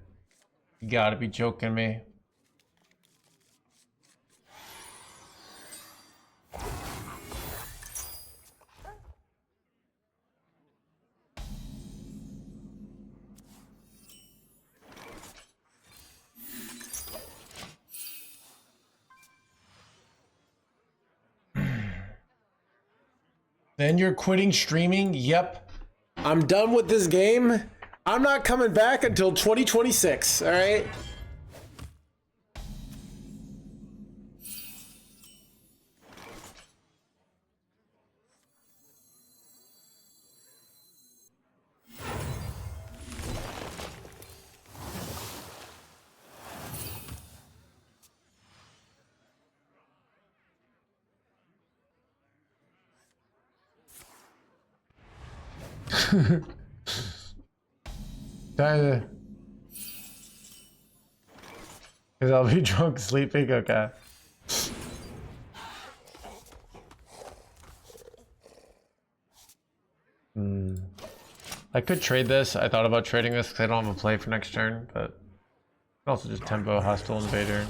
You gotta be joking me. Then you're quitting streaming? Yep. I'm done with this game. I'm not coming back until 2026, all right? Because I'll be drunk sleeping. Okay. I could trade this. I thought about trading this because I don't have a play for next turn, but I can also just tempo Hostile Invader.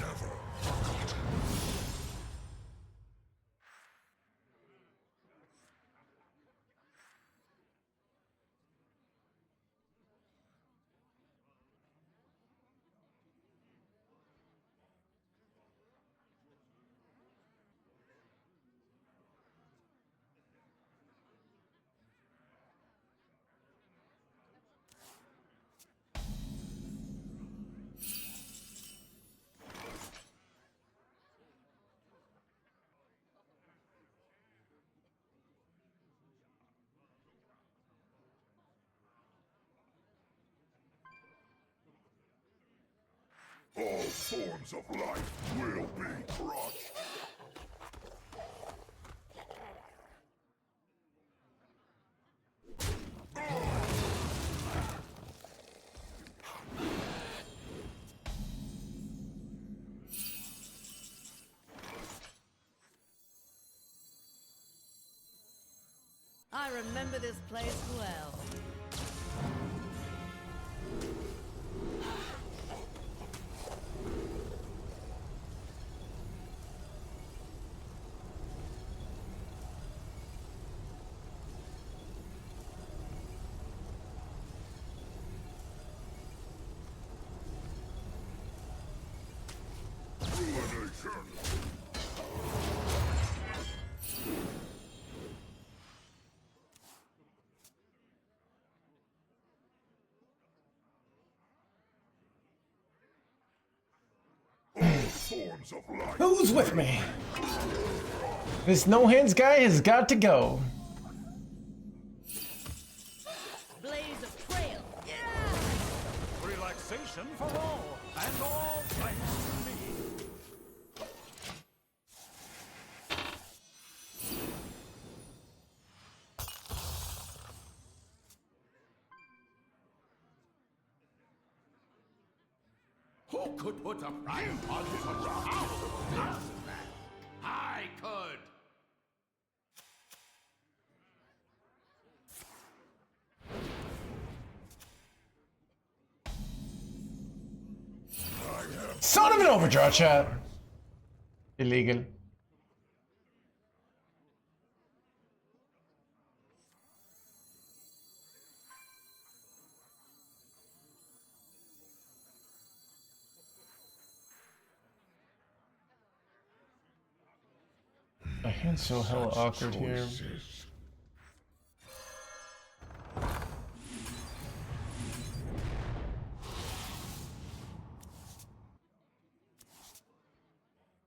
All forms of life will be crushed. I remember this place well. Forms of life. Who's with me? This no hands guy has got to go. Blaze of trail. Yeah! Relaxation for all, and all thanks to me. Who could put a frying pan to such a house? I could. Son of an overdraw, chat. Illegal. My hand's so hella awkward here.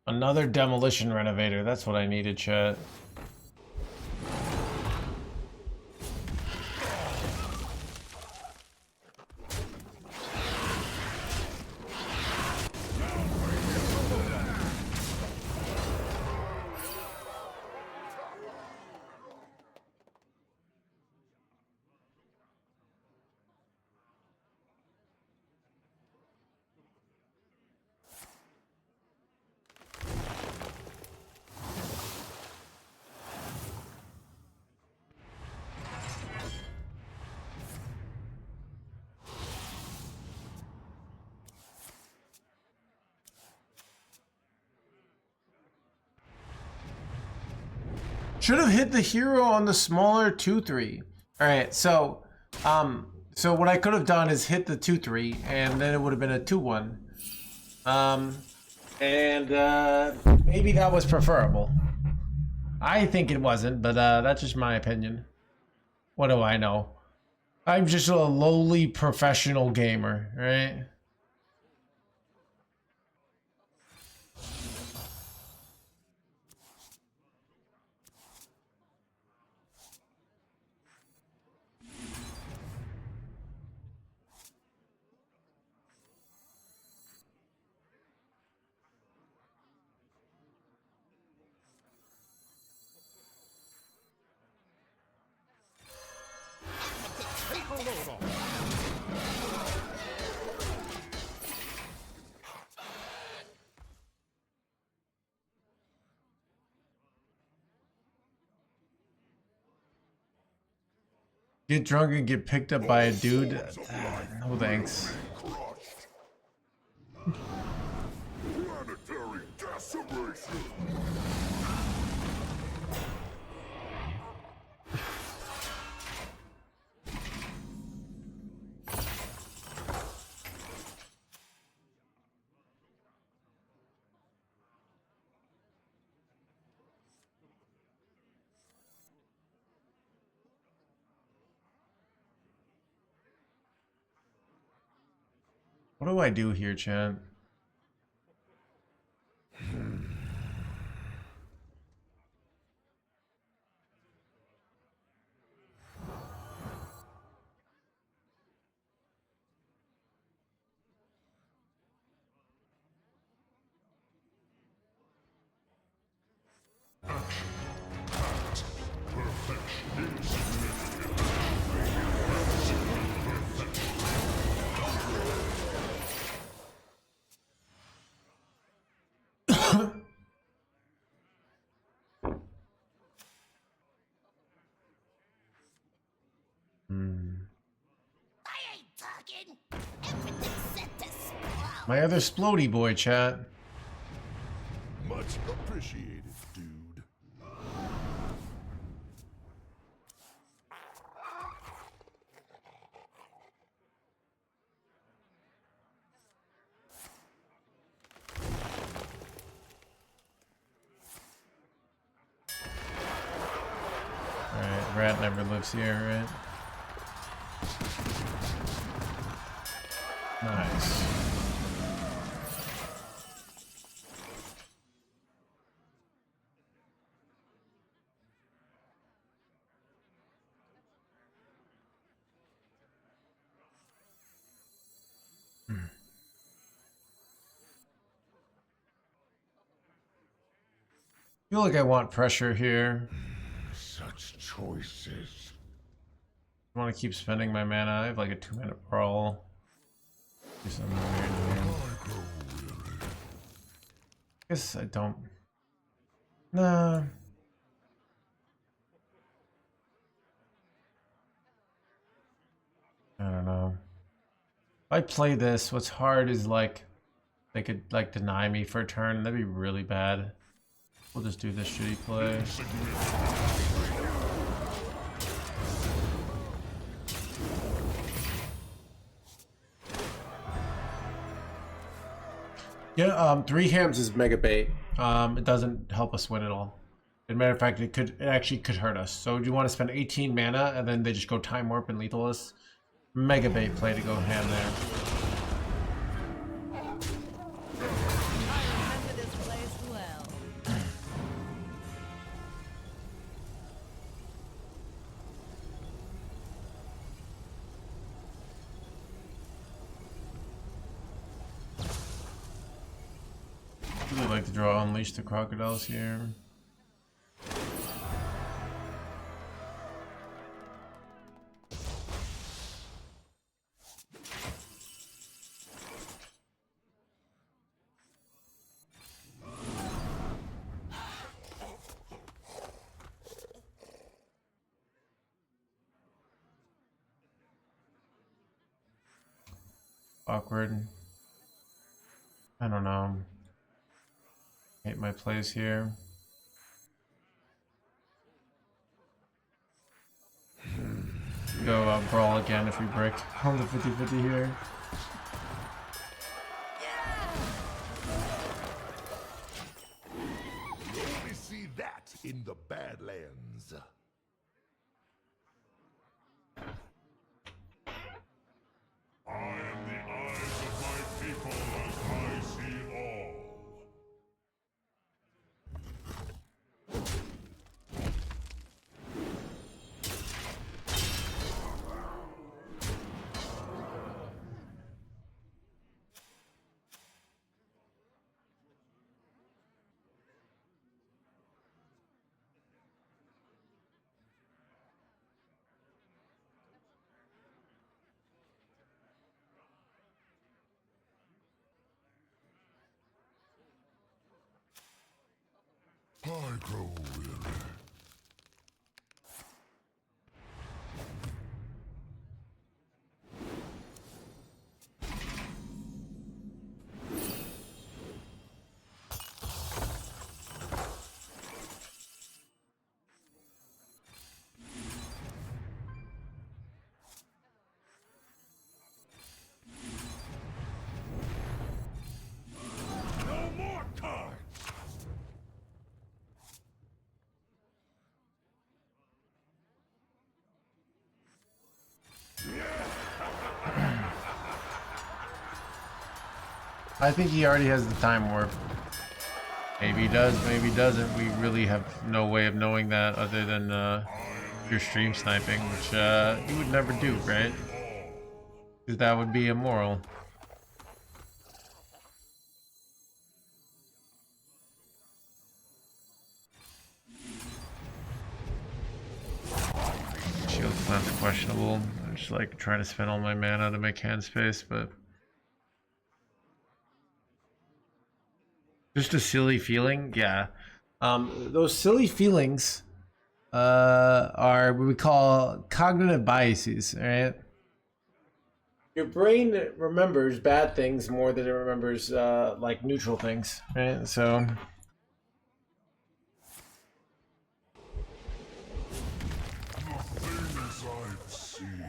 Another demolition renovator. That's what I needed, chat. Should have hit the hero on the smaller 2-3. All right, so what I could have done is hit the 2-3, and then it would have been a 2-1. Maybe that was preferable. I think it wasn't, but that's just my opinion. What do I know? I'm just a lowly professional gamer, right? Get drunk and get picked up by a dude. No thanks. Planetary decimation. What do I do here, chat? My other splody boy, chat. Much appreciated, dude. Alright, Rat never lives here, right? Nice. I feel like I want pressure here. Such choices. I want to keep spending my mana. I have like a 2-minute brawl. Do something weird here. Guess I don't. Nah. I don't know. If I play this, what's hard is like they could like deny me for a turn. That'd be really bad. We'll just do this shitty play. Yeah, 3 hams is mega bait. It doesn't help us win at all. As a matter of fact, it actually could hurt us. So do you want to spend 18 mana and then they just go time warp and lethal us? Mega bait play to go ham there. I'd like to draw Unleash the Crocodiles here. Awkward. I don't know. Hate my plays here. Go brawl again if we break on the 50-50 here. You only see that in the Badlands. I am the eyes of my people, and I see all. I grow weary. I think he already has the time warp. Maybe he does, maybe he doesn't. We really have no way of knowing that other than your stream sniping, which you would never do, right? Because that would be immoral. Shield plant's questionable. I'm just like trying to spend all my mana to make hand space, but just a silly feeling, yeah. Those silly feelings are what we call cognitive biases, right? Your brain remembers bad things more than it remembers like neutral things, right? So Things I've seen.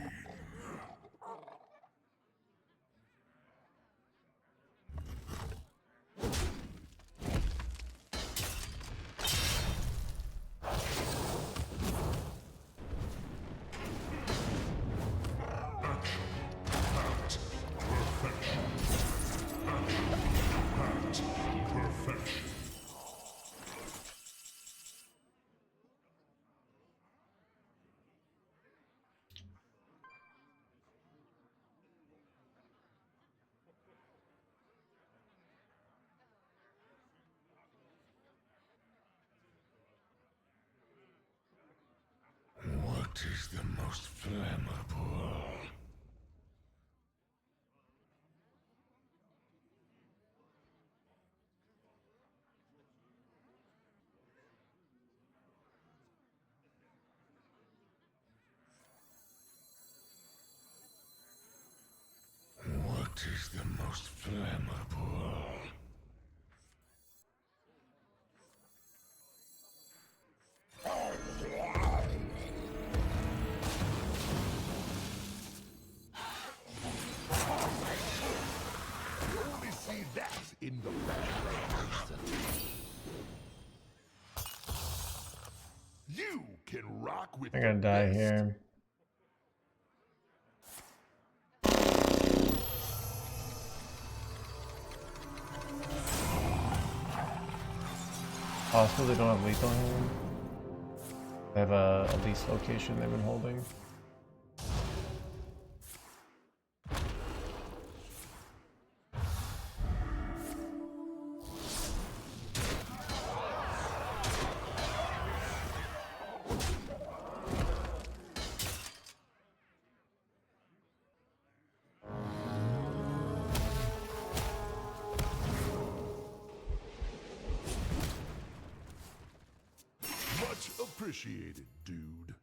What is the most flammable? What is the most flammable? You only see that in the background. You can rock with I'm gonna die here. Possible they don't have lethal here. They have a least location they've been holding. Much appreciated, dude.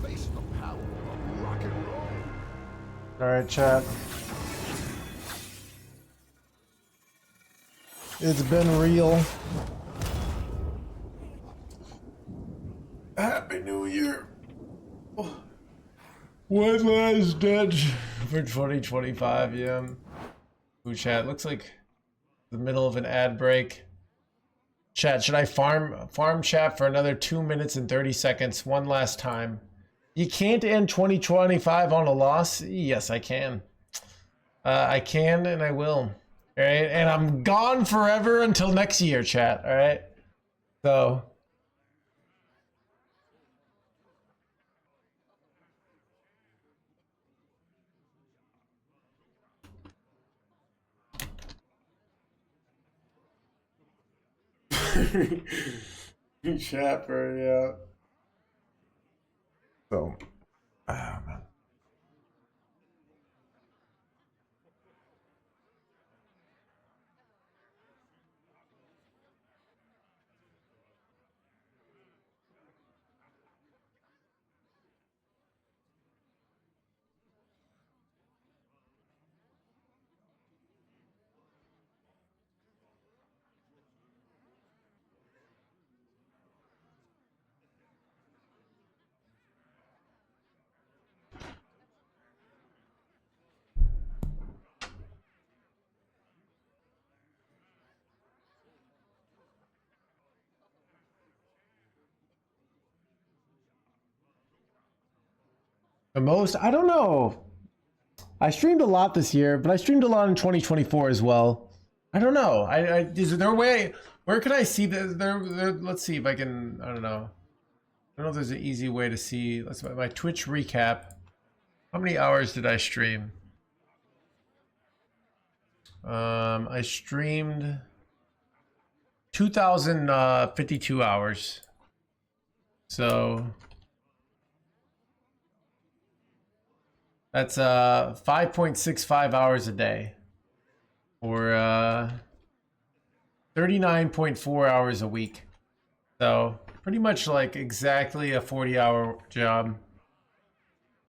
Face the power of rock and roll. Alright, chat. It's been real. Happy New Year. One last ditch for 2025, yeah. Ooh, chat, looks like the middle of an ad break. Chat, should I farm chat for another 2 minutes and 30 seconds one last time? You can't end 2025 on a loss? Yes, I can. I can and I will. All right, and I'm gone forever until next year, chat. All right, so chat for yeah. So, man. The most? I don't know. I streamed a lot this year, but I streamed a lot in 2024 as well. I don't know. Is there a way? Where could I see there? Let's see if I can. I don't know. I don't know if there's an easy way to see. Let's my Twitch recap. How many hours did I stream? I streamed 2,052 hours. So that's 5.65 hours a day, or 39.4 hours a week. So pretty much like exactly a 40-hour job.